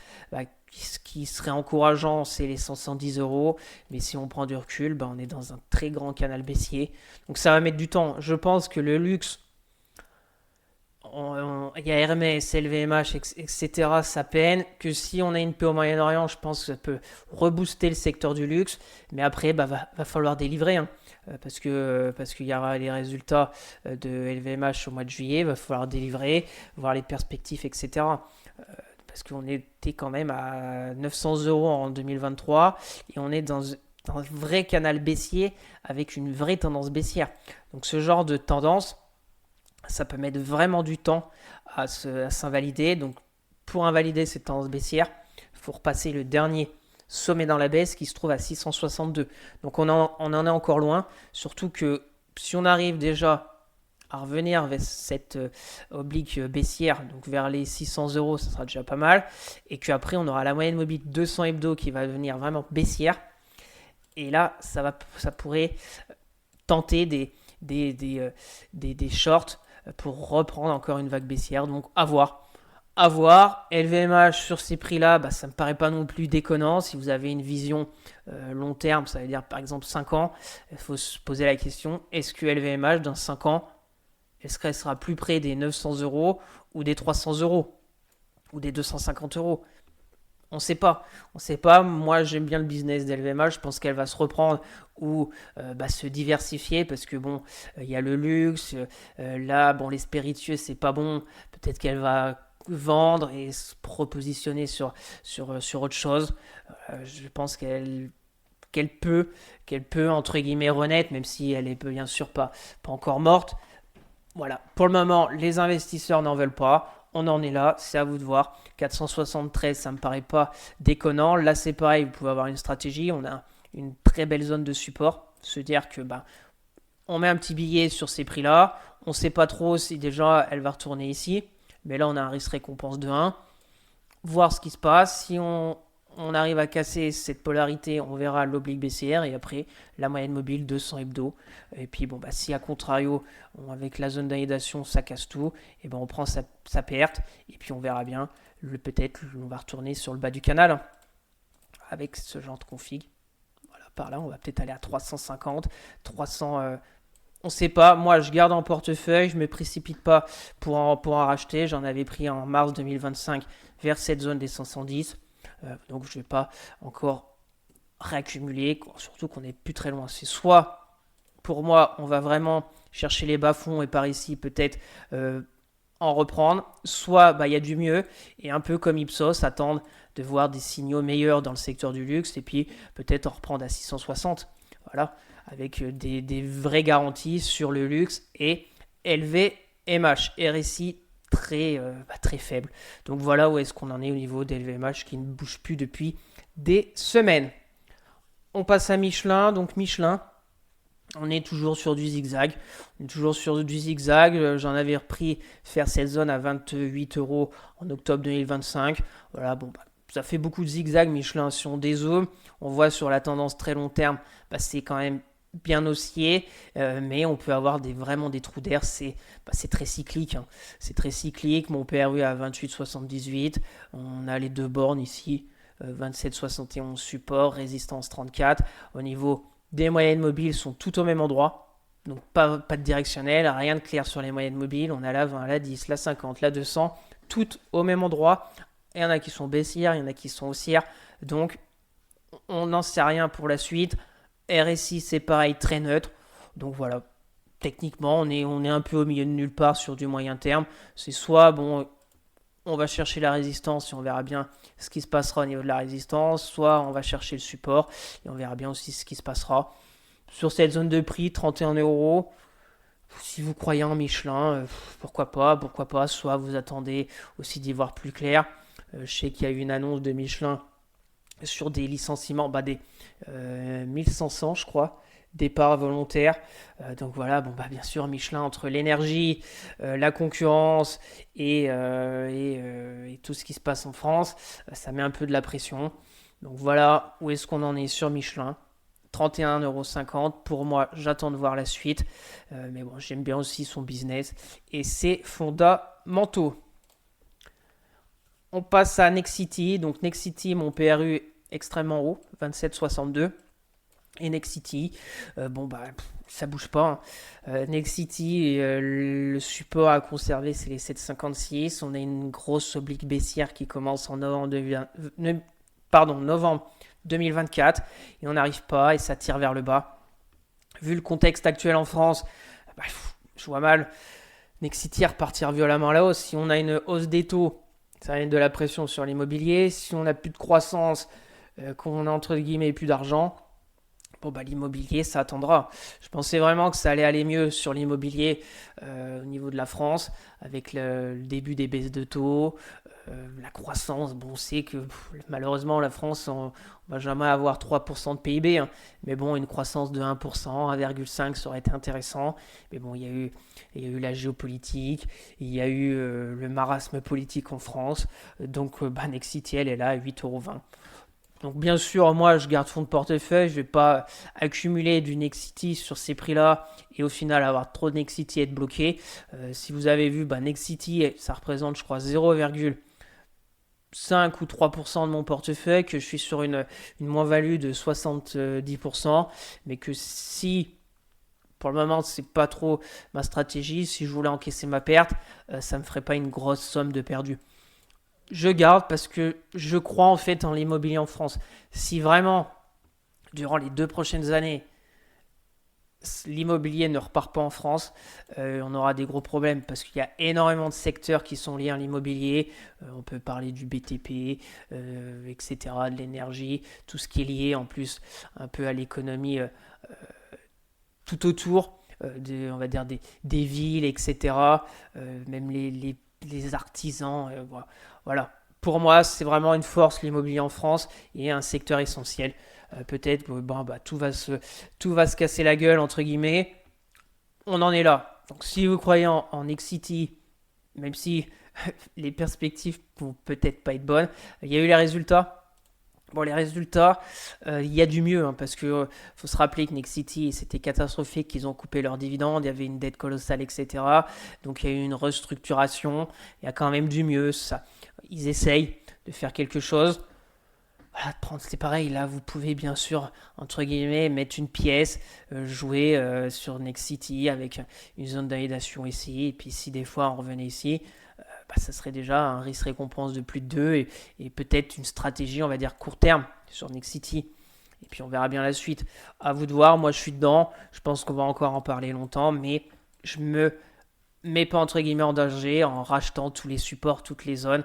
qui serait encourageant, c'est les 110 euros. Mais si on prend du recul, on est dans un très grand canal baissier. Donc ça va mettre du temps. Je pense que le luxe, il y a Hermès, LVMH, etc. Ça peine. Que si on a une paix au Moyen-Orient, je pense que ça peut rebooster le secteur du luxe. Mais après, va falloir délivrer. Hein. Parce qu'il y aura les résultats de LVMH au mois de juillet. Il va falloir délivrer, voir les perspectives, etc. Parce qu'on était quand même à 900 euros en 2023. Et on est dans un vrai canal baissier avec une vraie tendance baissière. Donc ce genre de tendance, ça peut mettre vraiment du temps à s'invalider. Donc, pour invalider cette tendance baissière, il faut repasser le dernier sommet dans la baisse qui se trouve à 662. Donc, on en est encore loin. Surtout que si on arrive déjà à revenir vers cette oblique baissière, donc vers les 600 euros, ça sera déjà pas mal. Et qu'après, on aura la moyenne mobile 200 hebdo qui va devenir vraiment baissière. Et là, ça pourrait tenter des shorts pour reprendre encore une vague baissière. Donc à voir. LVMH sur ces prix-là, ça ne me paraît pas non plus déconnant. Si vous avez une vision long terme, ça veut dire par exemple 5 ans, il faut se poser la question, est-ce que LVMH dans 5 ans, est-ce qu'elle sera plus près des 900 euros ou des 300 euros ou des 250 euros? On ne sait pas. Moi, j'aime bien le business d'LVMH. Je pense qu'elle va se reprendre ou se diversifier parce que il y a le luxe. Là, les spiritueux, c'est pas bon. Peut-être qu'elle va vendre et se repositionner sur autre chose. Je pense qu'elle peut entre guillemets renaître, même si elle est bien sûr pas encore morte. Voilà. Pour le moment, les investisseurs n'en veulent pas. On en est là, c'est à vous de voir. 473, ça me paraît pas déconnant. Là, c'est pareil, vous pouvez avoir une stratégie. On a une très belle zone de support. Se dire que on met un petit billet sur ces prix-là. On ne sait pas trop si déjà elle va retourner ici. Mais là, on a un risque récompense de 1. Voir ce qui se passe. Si on arrive à casser cette polarité, on verra l'oblique baissière et après la moyenne mobile 200 hebdo. Et puis si à contrario, avec la zone d'invalidation, ça casse tout, et on prend sa perte et puis on verra bien. Peut-être on va retourner sur le bas du canal avec ce genre de config. Voilà, par là, on va peut-être aller à 350, 300. On ne sait pas. Moi, je garde en portefeuille, je ne me précipite pas pour en racheter. J'en avais pris en mars 2025 vers cette zone des 510. Donc je ne vais pas encore réaccumuler, surtout qu'on n'est plus très loin. C'est soit, pour moi, on va vraiment chercher les bas-fonds et par ici peut-être en reprendre, soit il y a du mieux et un peu comme Ipsos, attendre de voir des signaux meilleurs dans le secteur du luxe et puis peut-être en reprendre à 660. Voilà, avec des vraies garanties sur le luxe et LVMH, RSI très faible. Donc voilà où est-ce qu'on en est au niveau d'LVMH qui ne bouge plus depuis des semaines. On passe à Michelin. Donc Michelin, on est toujours sur du zigzag. J'en avais repris faire cette zone à 28 euros en octobre 2025. Voilà, ça fait beaucoup de zigzags Michelin. Si on dézoome, on voit sur la tendance très long terme, c'est quand même bien haussier, mais on peut avoir vraiment des trous d'air. C'est très cyclique, hein. C'est très cyclique. Mon PRU à 28,78. On a les deux bornes ici, 27,71 support, résistance 34. Au niveau des moyennes mobiles, sont tout au même endroit. Donc pas de directionnel, rien de clair sur les moyennes mobiles. On a la 20, la 10, la 50, la 200, toutes au même endroit. Il y en a qui sont baissières, il y en a qui sont haussières. Donc on n'en sait rien pour la suite. RSI c'est pareil, très neutre. Donc voilà, techniquement on est un peu au milieu de nulle part sur du moyen terme. C'est soit on va chercher la résistance et on verra bien ce qui se passera au niveau de la résistance, soit on va chercher le support et on verra bien aussi ce qui se passera. Sur cette zone de prix, 31 euros, si vous croyez en Michelin, pourquoi pas, soit vous attendez aussi d'y voir plus clair. Je sais qu'il y a eu une annonce de Michelin sur des licenciements, des 1500 je crois, départs volontaires. Donc voilà, bien sûr Michelin, entre l'énergie, la concurrence et tout ce qui se passe en France, ça met un peu de la pression. Donc voilà où est-ce qu'on en est sur Michelin. 31,50 €. Pour moi, j'attends de voir la suite. Mais bon, j'aime bien aussi son business et ses fondamentaux. On passe à Nexity. Donc Nexity, mon PRU extrêmement haut, 27,62. Et Nexity, ça bouge pas, hein. Nexity, le support à conserver, c'est les 7,56. On a une grosse oblique baissière qui commence en novembre 2024 et on n'arrive pas et ça tire vers le bas. Vu le contexte actuel en France, je vois mal Nexity repartir violemment à la hausse. Si on a une hausse des taux, ça va mettre de la pression sur l'immobilier. Si on n'a plus de croissance, qu'on a entre guillemets plus d'argent, l'immobilier, ça attendra. Je pensais vraiment que ça allait aller mieux sur l'immobilier au niveau de la France, avec le début des baisses de taux, la croissance. On sait que malheureusement, la France, on va jamais avoir 3% de PIB, hein. Mais bon, une croissance de 1%, 1,5, ça aurait été intéressant. Mais bon, il y a eu la géopolitique, il y a eu le marasme politique en France. Donc, Nexity, elle est là à 8,20 €. Donc bien sûr, moi je garde fond de portefeuille, je ne vais pas accumuler du Nexity sur ces prix-là et au final avoir trop de Nexity et être bloqué. Si vous avez vu, Nexity, ça représente je crois 0,5 ou 3% de mon portefeuille, que je suis sur une moins-value de 70%, mais que si pour le moment c'est pas trop ma stratégie, si je voulais encaisser ma perte, ça ne me ferait pas une grosse somme de perdu. Je garde parce que je crois en fait en l'immobilier en France. Si vraiment, durant les 2 prochaines années, l'immobilier ne repart pas en France, on aura des gros problèmes parce qu'il y a énormément de secteurs qui sont liés à l'immobilier. On peut parler du BTP, etc., de l'énergie, tout ce qui est lié en plus un peu à l'économie tout autour, on va dire des villes, etc., même les artisans, voilà. Pour moi, c'est vraiment une force l'immobilier en France et un secteur essentiel. Peut-être que tout va se casser la gueule, entre guillemets. On en est là. Donc si vous croyez en Nexity, même si les perspectives vont peut-être pas être bonnes, il y a eu les résultats. Les résultats, il y a du mieux, hein, parce que faut se rappeler que Nexity, c'était catastrophique, qu'ils ont coupé leurs dividendes, il y avait une dette colossale, etc. Donc il y a eu une restructuration, il y a quand même du mieux, ça. Ils essayent de faire quelque chose. Voilà, c'est pareil, là vous pouvez bien sûr, entre guillemets, mettre une pièce, jouer sur Nexity avec une zone d'invalidation ici, et puis si des fois on revenait ici, ça serait déjà un risque-récompense de plus de 2 et peut-être une stratégie, on va dire, court terme sur Nexity. Et puis on verra bien la suite. À vous de voir, moi je suis dedans, je pense qu'on va encore en parler longtemps, mais je me mets pas entre guillemets en danger en rachetant tous les supports, toutes les zones.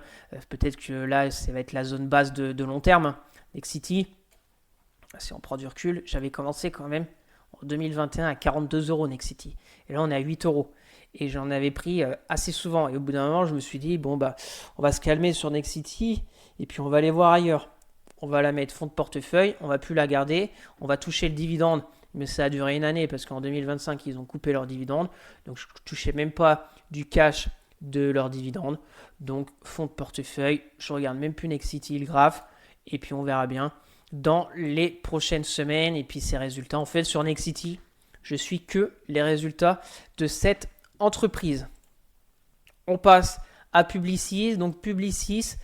Peut-être que là, ça va être la zone basse de long terme, hein. Nexity, si on prend du recul, j'avais commencé quand même en 2021 à 42 € Nexity. Et là, on est à 8 €. Et j'en avais pris assez souvent. Et au bout d'un moment, je me suis dit, on va se calmer sur Nexity et puis on va aller voir ailleurs. On va la mettre fond de portefeuille, on va plus la garder, on va toucher le dividende. Mais ça a duré une année parce qu'en 2025, ils ont coupé leur dividende. Donc, je ne touchais même pas du cash de leurs dividendes. Donc, fonds de portefeuille, je regarde même plus Nexity, le graphe, et puis on verra bien dans les prochaines semaines. Et puis ces résultats, en fait, sur Nexity, je suis que les résultats de cette entreprise. On passe à Publicis. Donc Publicis,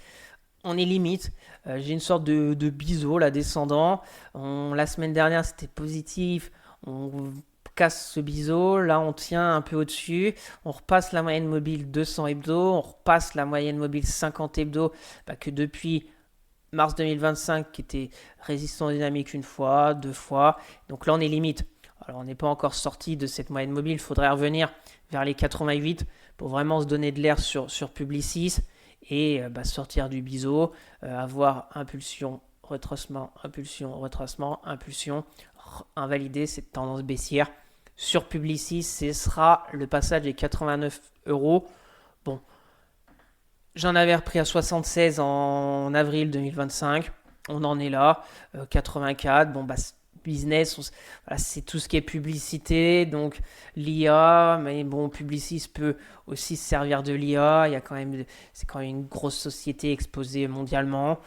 on est limite. J'ai une sorte de biseau là descendant. La semaine dernière, c'était positif. On casse ce biseau. Là, on tient un peu au-dessus. On repasse la moyenne mobile 200 hebdo. On repasse la moyenne mobile 50 hebdo que depuis mars 2025 qui était résistant dynamique une fois, deux fois. Donc là, on est limite. Alors, on n'est pas encore sorti de cette moyenne mobile. Il faudrait revenir vers les 88 pour vraiment se donner de l'air sur Publicis et sortir du biseau, avoir impulsion, retracement, impulsion, retracement, impulsion, invalider cette tendance baissière. Sur Publicis, ce sera le passage des 89 euros. Bon, j'en avais repris à 76 en avril 2025. On en est là, 84. Bon, business, voilà, c'est tout ce qui est publicité, donc l'IA, mais bon, Publicis peut aussi se servir de l'IA. C'est quand même une grosse société exposée mondialement.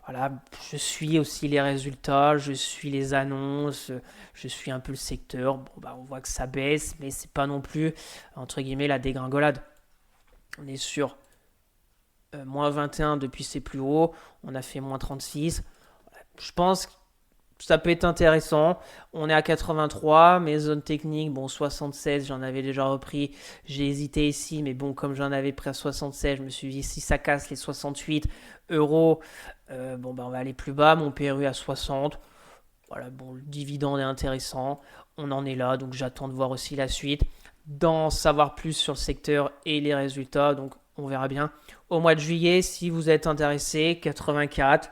Voilà, je suis aussi les résultats, je suis les annonces, je suis un peu le secteur. Bon, on voit que ça baisse, mais c'est pas non plus, entre guillemets, la dégringolade. On est sur moins 21 depuis ses plus hauts, on a fait moins 36. Je pense que ça peut être intéressant. On est à 83, mes zones techniques, 76, j'en avais déjà repris. J'ai hésité ici, mais bon, comme j'en avais pris à 76, je me suis dit, si ça casse les 68 euros, on va aller plus bas. Mon PRU à 60. Voilà, le dividende est intéressant. On en est là, donc j'attends de voir aussi la suite. D'en savoir plus sur le secteur et les résultats, donc on verra bien. Au mois de juillet, si vous êtes intéressé, 84.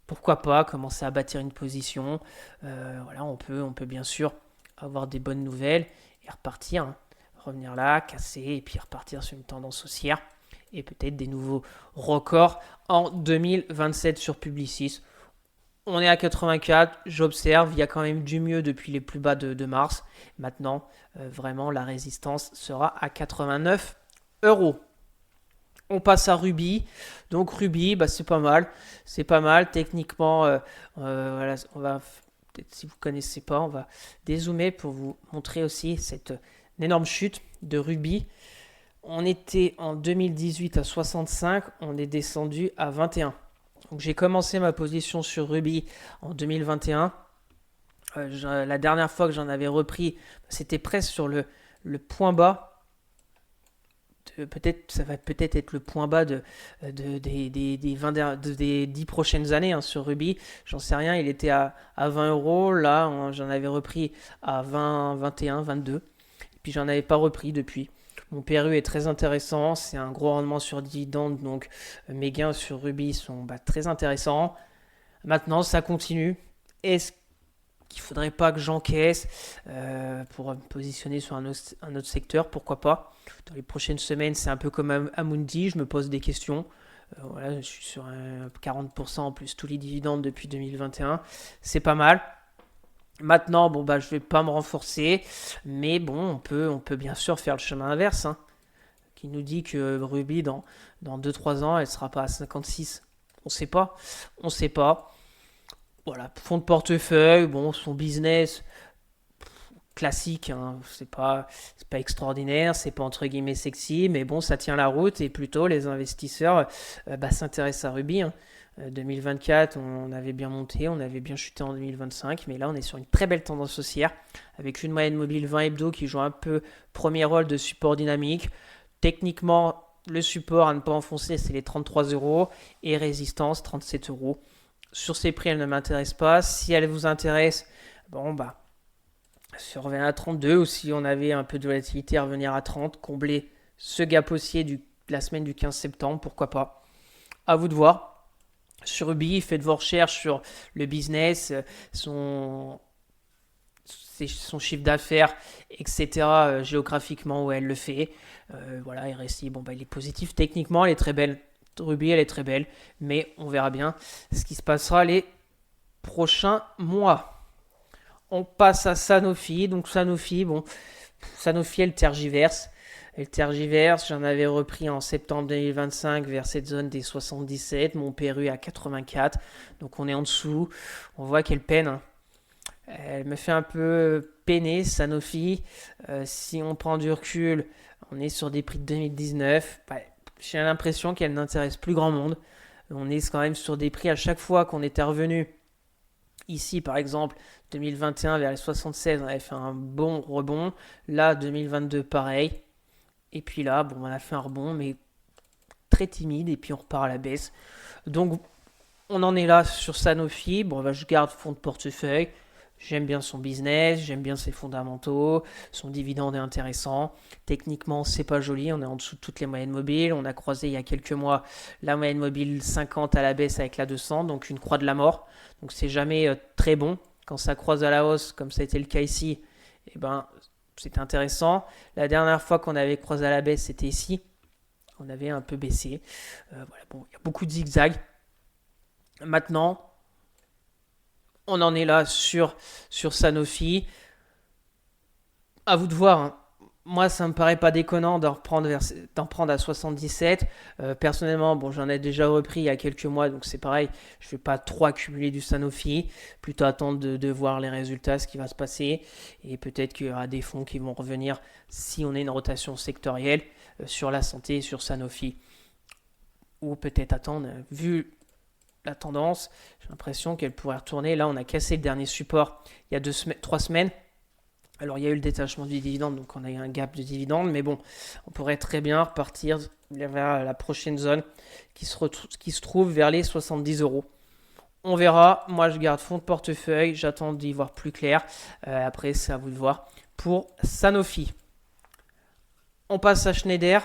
Pourquoi pas commencer à bâtir une position. Voilà, on peut bien sûr avoir des bonnes nouvelles et repartir, revenir là, casser et puis repartir sur une tendance haussière et peut-être des nouveaux records en 2027 sur Publicis. On est à 84, j'observe, il y a quand même du mieux depuis les plus bas de mars. Maintenant, vraiment, la résistance sera à 89 euros. On passe à Ruby. Donc Ruby, c'est pas mal. C'est pas mal. Techniquement, voilà, on va, peut-être si vous ne connaissez pas, on va dézoomer pour vous montrer aussi cette énorme chute de Ruby. On était en 2018 à 65, on est descendu à 21. Donc j'ai commencé ma position sur Ruby en 2021. La dernière fois que j'en avais repris, c'était presque sur le point bas. Ça va peut-être être le point bas des 10 prochaines années sur Ruby. J'en sais rien, il était à 20 euros. Là, j'en avais repris à 20, 21, 22. Et puis j'en avais pas repris depuis. Mon PRU est très intéressant, c'est un gros rendement sur dividende, donc mes gains sur Ruby sont très intéressants. Maintenant, ça continue. Est-ce qu'il ne faudrait pas que j'encaisse pour me positionner sur un autre secteur? Pourquoi pas? Dans les prochaines semaines, c'est un peu comme Amundi, je me pose des questions. Voilà, je suis sur 40% en plus tous les dividendes depuis 2021. C'est pas mal. Maintenant, je vais pas me renforcer, mais on peut bien sûr faire le chemin inverse, qui nous dit que Ruby, dans 2-3 ans, elle sera pas à 56. On sait pas. Voilà, fonds de portefeuille, son business classique, c'est pas extraordinaire, c'est pas entre guillemets sexy, mais ça tient la route et plutôt les investisseurs s'intéressent à Ruby. 2024, on avait bien monté, on avait bien chuté en 2025, mais là on est sur une très belle tendance haussière avec une moyenne mobile 20 hebdo qui joue un peu premier rôle de support dynamique. Techniquement, le support à ne pas enfoncer, c'est les 33 euros et résistance 37 euros. Sur ces prix, elle ne m'intéresse pas. Si elle vous intéresse, si on revient à 32 ou si on avait un peu de volatilité à revenir à 30, combler ce gap haussier de la semaine du 15 septembre, pourquoi pas. À vous de voir. Sur Ruby, faites vos recherches sur le business, son chiffre d'affaires, etc. Géographiquement où elle le fait. Voilà, RSI, il est positif. Techniquement, elle est très belle. Ruby, elle est très belle. Mais on verra bien ce qui se passera les prochains mois. On passe à Sanofi. Donc Sanofi, elle tergiverse. Elle tergiverse, j'en avais repris en septembre 2025 vers cette zone des 77, mon PRU à 84, donc on est en dessous, on voit qu'elle peine, hein. Elle me fait un peu peiner, Sanofi. Si on prend du recul, on est sur des prix de 2019. Ouais, j'ai l'impression qu'elle n'intéresse plus grand monde. On est quand même sur des prix à chaque fois qu'on était revenu. Ici, par exemple, 2021 vers les 76, on avait fait un bon rebond. Là, 2022, pareil. Et puis là, bon, on a fait un rebond, mais très timide. Et puis on repart à la baisse. Donc, on en est là sur Sanofi. Bon, bah, je garde fond de portefeuille. J'aime bien son business, j'aime bien ses fondamentaux, son dividende est intéressant. Techniquement, c'est pas joli, on est en dessous de toutes les moyennes mobiles. On a croisé il y a quelques mois la moyenne mobile 50 à la baisse avec la 200, donc une croix de la mort. Donc c'est jamais très bon. Quand ça croise à la hausse, comme ça a été le cas ici, eh ben, c'est intéressant. La dernière fois qu'on avait croisé à la baisse, c'était ici. On avait un peu baissé. Voilà, bon, il y a beaucoup de zigzags. Maintenant, on en est là sur Sanofi. À vous de voir, hein. Moi, ça me paraît pas déconnant d'en prendre à 77. Personnellement, bon, j'en ai déjà repris il y a quelques mois, donc c'est pareil. Je vais pas trop accumuler du Sanofi. Plutôt attendre de voir les résultats, ce qui va se passer. Et peut-être qu'il y aura des fonds qui vont revenir si on a une rotation sectorielle sur la santé et sur Sanofi. Ou peut-être attendre, vu la tendance, j'ai l'impression qu'elle pourrait retourner. Là, on a cassé le dernier support il y a 3 semaines. Alors, il y a eu le détachement du dividende, donc on a eu un gap de dividende, mais bon, on pourrait très bien repartir vers la prochaine zone qui se trouve vers les 70 euros. On verra. Moi, je garde fond de portefeuille. J'attends d'y voir plus clair. Après, c'est à vous de voir. Pour Sanofi, on passe à Schneider.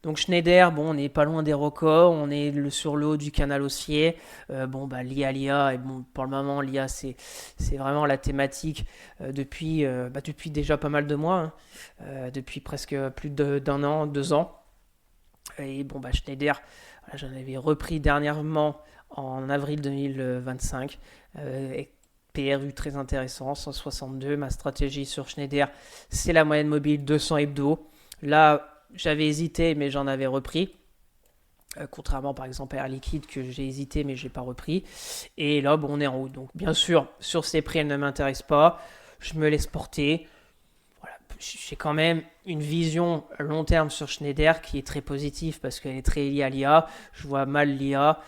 Donc Schneider, bon, on n'est pas loin des records, on est sur le haut du canal haussier. Bon, bah, l'IA, et bon, pour le moment, l'IA, c'est vraiment la thématique depuis déjà pas mal de mois, hein. Depuis presque plus d'un an, 2 ans. Et bon, bah, Schneider, voilà, j'en avais repris dernièrement en avril 2025. Et PRU très intéressant, 162. Ma stratégie sur Schneider, c'est la moyenne mobile 200 hebdo. Là, j'avais hésité, mais j'en avais repris. Contrairement par exemple à Air Liquide que j'ai hésité, mais je n'ai pas repris. Et là, bon, on est en haut. Donc, bien sûr, sur ces prix, elles ne m'intéressent pas. Je me laisse porter. Voilà. J'ai quand même une vision long terme sur Schneider qui est très positive parce qu'elle est très liée à l'IA. Je vois mal l'IA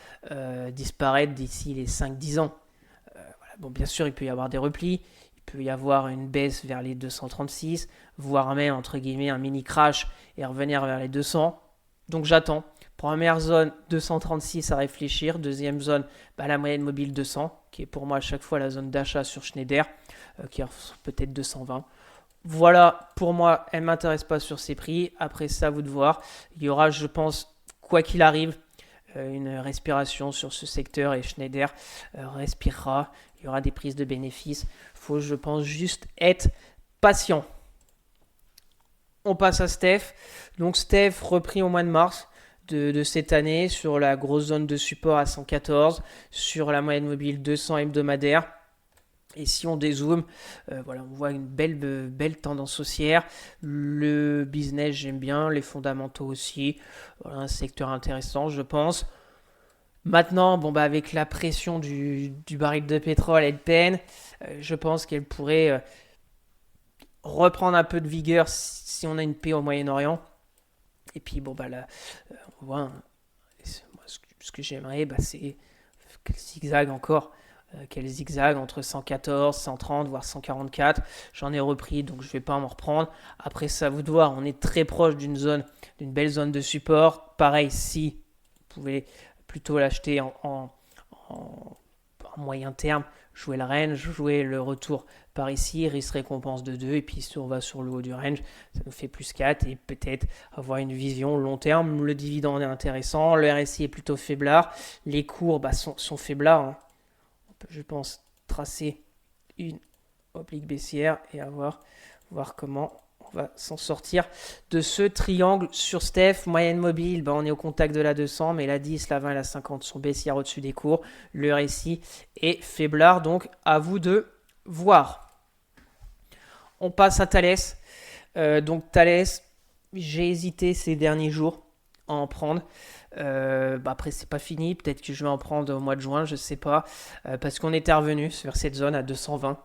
disparaître d'ici les 5-10 ans. Voilà. Bon, bien sûr, il peut y avoir des replis. Il peut y avoir une baisse vers les 236, voire même, entre guillemets, un mini crash et revenir vers les 200. Donc j'attends. Première zone, 236 à réfléchir. Deuxième zone, la moyenne mobile 200, qui est pour moi à chaque fois la zone d'achat sur Schneider, qui est peut-être 220. Voilà, pour moi, elle ne m'intéresse pas sur ces prix. Après ça, à vous de voir. Il y aura, je pense, quoi qu'il arrive, une respiration sur ce secteur et Schneider respirera. Il y aura des prises de bénéfices. Il faut, je pense, juste être patient. On passe à Steph. Donc Steph repris au mois de mars de cette année sur la grosse zone de support à 114, sur la moyenne mobile 200 hebdomadaire. Et si on dézoome, voilà, on voit une belle tendance haussière. Le business, j'aime bien. Les fondamentaux aussi. Voilà, un secteur intéressant, je pense. Maintenant, bon, avec la pression du baril de pétrole, elle peine. Je pense qu'elle pourrait reprendre un peu de vigueur si on a une paix au Moyen-Orient. Et puis, bon, là, on voit, hein, moi, ce que j'aimerais, c'est qu'elle zigzague encore. Qu'elle zigzague entre 114, 130, voire 144. J'en ai repris, donc je ne vais pas m'en reprendre. Après, ça, à vous de voir. On est très proche d'une belle zone de support. Pareil, si vous pouvez plutôt l'acheter en moyen terme, jouer le range, jouer le retour par ici, risque récompense de 2, et puis si on va sur le haut du range, ça nous fait plus 4, et peut-être avoir une vision long terme. Le dividende est intéressant, le RSI est plutôt faiblard, les cours sont faiblards, hein. On peut, je pense, tracer une oblique baissière et voir comment on va s'en sortir de ce triangle sur Steph. Moyenne mobile, on est au contact de la 200, mais la 10, la 20 et la 50 sont baissières au-dessus des cours. Le RSI est faiblard, donc à vous de voir. On passe à Thales. Donc Thales, J'ai hésité ces derniers jours à en prendre. Après, c'est pas fini. Peut-être que je vais en prendre au mois de juin, je sais pas. Parce qu'on était revenu vers cette zone à 220.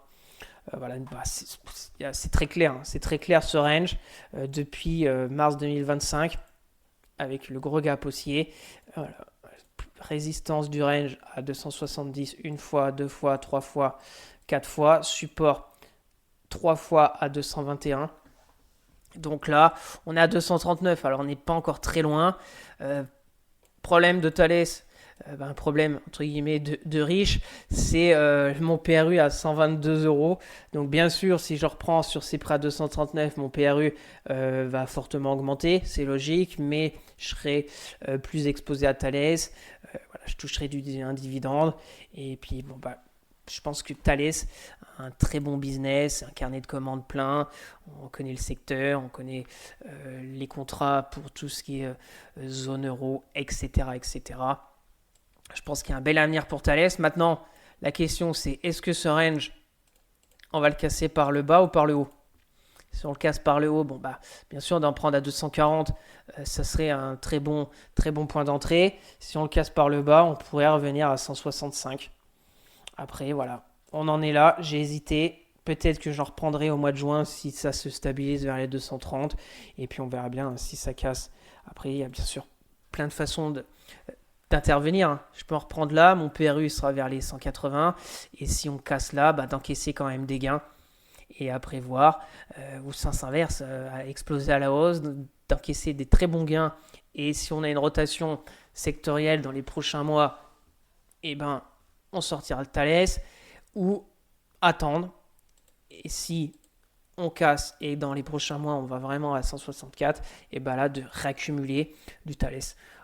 Voilà, c'est très clair, hein. C'est très clair ce range depuis mars 2025 avec le gros gap haussier. Voilà. Résistance du range à 270 une fois, deux fois, trois fois, quatre fois. Support trois fois à 221. Donc là, on est à 239. Alors on n'est pas encore très loin. Problème de Thales, un problème entre guillemets de riche, c'est mon PRU à 122 euros. Donc bien sûr, si je reprends sur ces prêts à 239, mon PRU va fortement augmenter, c'est logique, mais je serai plus exposé à Thales. Voilà, je toucherai un dividende. Et puis bon je pense que Thales a un très bon business, un carnet de commandes plein, on connaît le secteur, on connaît les contrats pour tout ce qui est zone euro, etc., etc. Je pense qu'il y a un bel avenir pour Thales. Maintenant, la question c'est est-ce que ce range, on va le casser par le bas ou par le haut? Si on le casse par le haut, bien sûr, d'en prendre à 240, ça serait un très bon point d'entrée. Si on le casse par le bas, on pourrait revenir à 165. Après, voilà, on en est là. J'ai hésité. Peut-être que j'en reprendrai au mois de juin si ça se stabilise vers les 230. Et puis on verra bien si ça casse. Après, il y a bien sûr plein de façons d'intervenir. Je peux en reprendre là. Mon PRU sera vers les 180. Et si on casse là, d'encaisser quand même des gains. Et après voir, ou sens inverse, à exploser à la hausse, d'encaisser des très bons gains. Et si on a une rotation sectorielle dans les prochains mois, on sortira le Thales ou attendre. Et si on casse et dans les prochains mois, on va vraiment à 164, et là, de réaccumuler du Thales.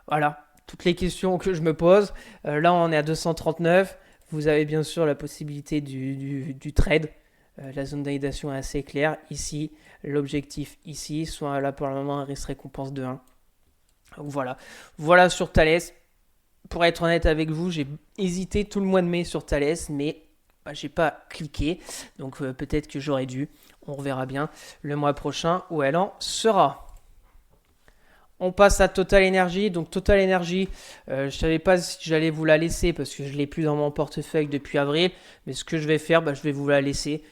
Voilà, toutes les questions que je me pose. Là, on est à 239. Vous avez bien sûr la possibilité du trade. La zone d'validation est assez claire. Ici, l'objectif ici, soit là pour le moment, un risque récompense de 1. Donc voilà sur Thales. Pour être honnête avec vous, j'ai hésité tout le mois de mai sur Thales, mais j'ai pas cliqué. Donc peut-être que j'aurais dû. On reverra bien le mois prochain où elle en sera. On passe à Total Energy. Donc Total Energy, je ne savais pas si j'allais vous la laisser parce que je ne l'ai plus dans mon portefeuille depuis avril. Mais ce que je vais faire, je vais vous la laisser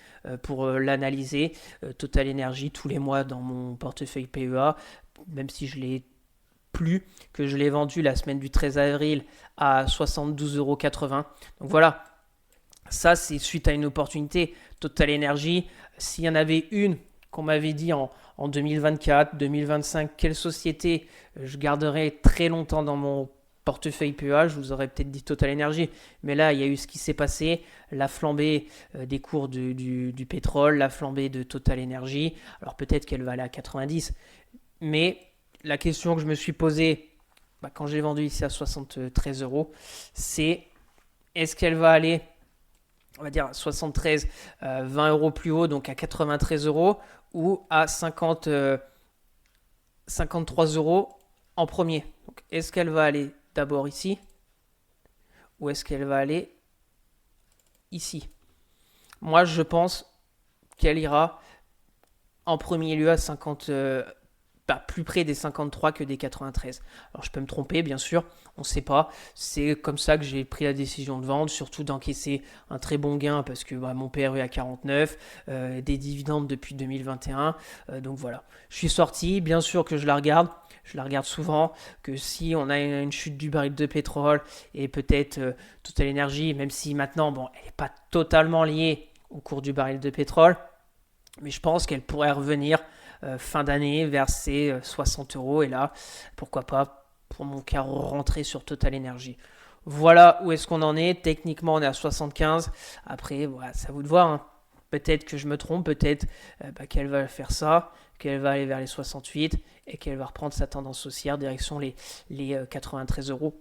pour l'analyser. Total Energy tous les mois dans mon portefeuille PEA, même si je l'ai plus, que je l'ai vendu la semaine du 13 avril à 72,80 euros. Donc voilà, ça c'est suite à une opportunité. Total Energy, s'il y en avait une qu'on m'avait dit en 2024, 2025, quelle société je garderais très longtemps dans mon portefeuille PEA, je vous aurais peut-être dit Total Energy. Mais là, il y a eu ce qui s'est passé, la flambée des cours du pétrole, la flambée de Total Energy. Alors peut-être qu'elle va aller à 90. Mais la question que je me suis posée quand j'ai vendu ici à 73 euros, c'est est-ce qu'elle va aller, on va dire 73, 20 euros plus haut, donc à 93 euros, ou à 53 euros en premier. Donc, est-ce qu'elle va aller d'abord ici, ou est-ce qu'elle va aller ici? Moi, je pense qu'elle ira en premier lieu à 50, plus près des 53 que des 93. Alors je peux me tromper, bien sûr, on ne sait pas. C'est comme ça que j'ai pris la décision de vendre, surtout d'encaisser un très bon gain parce que mon PRU est à 49, des dividendes depuis 2021. Donc voilà, je suis sorti, bien sûr que je la regarde souvent, que si on a une chute du baril de pétrole et peut-être Total Energy, même si maintenant, elle n'est pas totalement liée au cours du baril de pétrole, mais je pense qu'elle pourrait revenir fin d'année vers ces 60 euros. Et là, pourquoi pas, pour mon cas, rentrer sur Total Energy. Voilà où est-ce qu'on en est. Techniquement, on est à 75. Après, c'est à vous de voir. Hein. Peut-être que je me trompe, peut-être qu'elle va faire ça, qu'elle va aller vers les 68 et qu'elle va reprendre sa tendance haussière direction les 93 euros.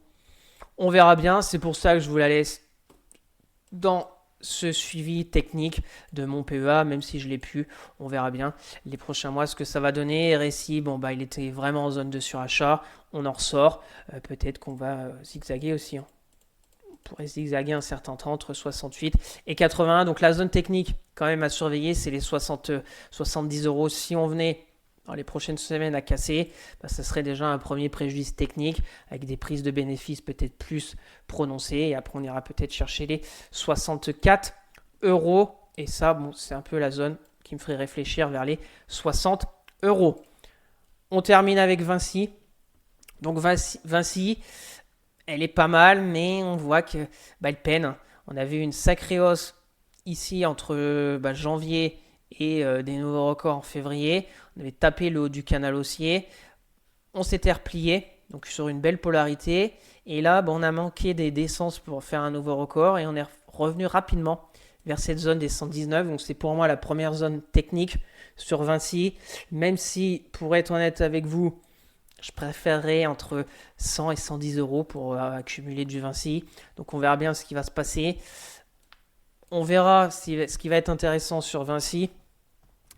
On verra bien. C'est pour ça que je vous la laisse dans ce suivi technique de mon PEA, même si je l'ai pu, on verra bien les prochains mois ce que ça va donner. RSI, il était vraiment en zone de surachat, on en ressort, peut-être qu'on va zigzaguer aussi. Hein. On pourrait zigzaguer un certain temps entre 68 et 81, donc la zone technique quand même à surveiller, c'est les 70 euros. Si on venait dans les prochaines semaines à casser, ça serait déjà un premier préjudice technique avec des prises de bénéfices peut-être plus prononcées. Et après, on ira peut-être chercher les 64 euros. Et ça, bon, c'est un peu la zone qui me ferait réfléchir vers les 60 euros. On termine avec Vinci. Donc Vinci, elle est pas mal, mais on voit qu'elle peine. On a vu une sacrée hausse ici entre janvier et des nouveaux records en février. On avait tapé le haut du canal haussier. On s'était replié, donc sur une belle polarité. Et là, on a manqué des descentes pour faire un nouveau record et on est revenu rapidement vers cette zone des 119. Donc c'est pour moi la première zone technique sur Vinci. Même si, pour être honnête avec vous, je préférerais entre 100 et 110 euros pour accumuler du Vinci. Donc on verra bien ce qui va se passer. On verra ce qui va être intéressant sur Vinci.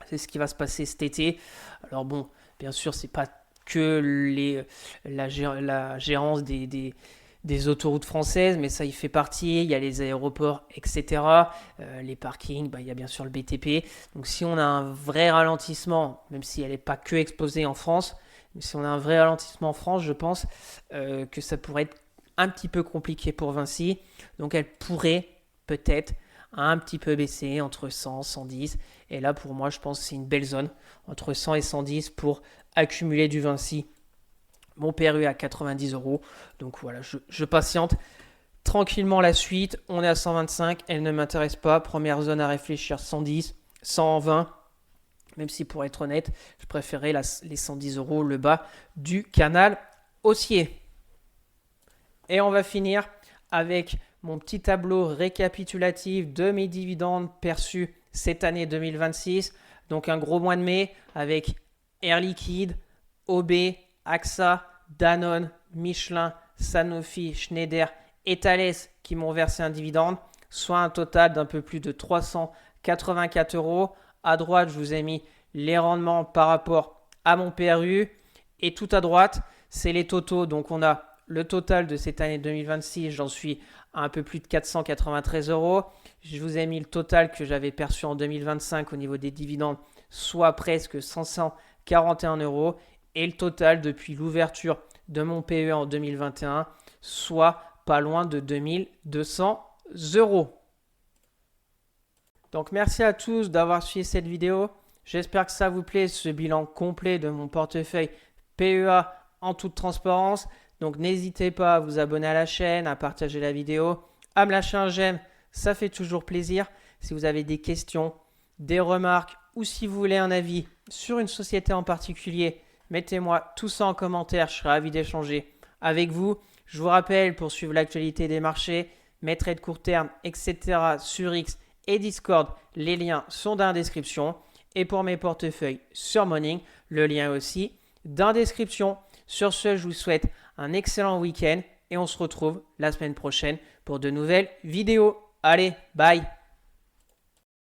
C'est ce qui va se passer cet été. Alors bon, bien sûr, c'est pas que la gérance des autoroutes françaises, mais ça y fait partie. Il y a les aéroports, etc. Les parkings, il y a bien sûr le BTP. Donc si on a un vrai ralentissement, même si elle n'est pas que explosée en France, mais si on a un vrai ralentissement en France, je pense que ça pourrait être un petit peu compliqué pour Vinci. Donc elle pourrait peut-être un petit peu baissé entre 100 et 110. Et là, pour moi, je pense que c'est une belle zone entre 100 et 110 pour accumuler du Vinci. Mon PRU à 90 euros. Donc voilà, je patiente tranquillement la suite. On est à 125. Elle ne m'intéresse pas. Première zone à réfléchir, 110, 120. Même si, pour être honnête, je préférais les 110 euros, le bas du canal haussier. Et on va finir avec mon petit tableau récapitulatif de mes dividendes perçus cette année 2026. Donc un gros mois de mai avec Air Liquide, OB, AXA, Danone, Michelin, Sanofi, Schneider et Thales qui m'ont versé un dividende, soit un total d'un peu plus de 384 euros. À droite, je vous ai mis les rendements par rapport à mon PRU. Et tout à droite, c'est les totaux. Donc on a le total de cette année 2026, j'en suis à un peu plus de 493 euros. Je vous ai mis le total que j'avais perçu en 2025 au niveau des dividendes, soit presque 541 euros. Et le total depuis l'ouverture de mon PE en 2021, soit pas loin de 2200 euros. Donc merci à tous d'avoir suivi cette vidéo. J'espère que ça vous plaît, ce bilan complet de mon portefeuille PEA en toute transparence. Donc n'hésitez pas à vous abonner à la chaîne, à partager la vidéo, à me lâcher un j'aime, ça fait toujours plaisir. Si vous avez des questions, des remarques ou si vous voulez un avis sur une société en particulier, mettez-moi tout ça en commentaire, je serai ravi d'échanger avec vous. Je vous rappelle, pour suivre l'actualité des marchés, mes trades court terme, etc. sur X et Discord, les liens sont dans la description. Et pour mes portefeuilles sur Morning, le lien est aussi dans la description. Sur ce, je vous souhaite un excellent week-end et on se retrouve la semaine prochaine pour de nouvelles vidéos. Allez, bye!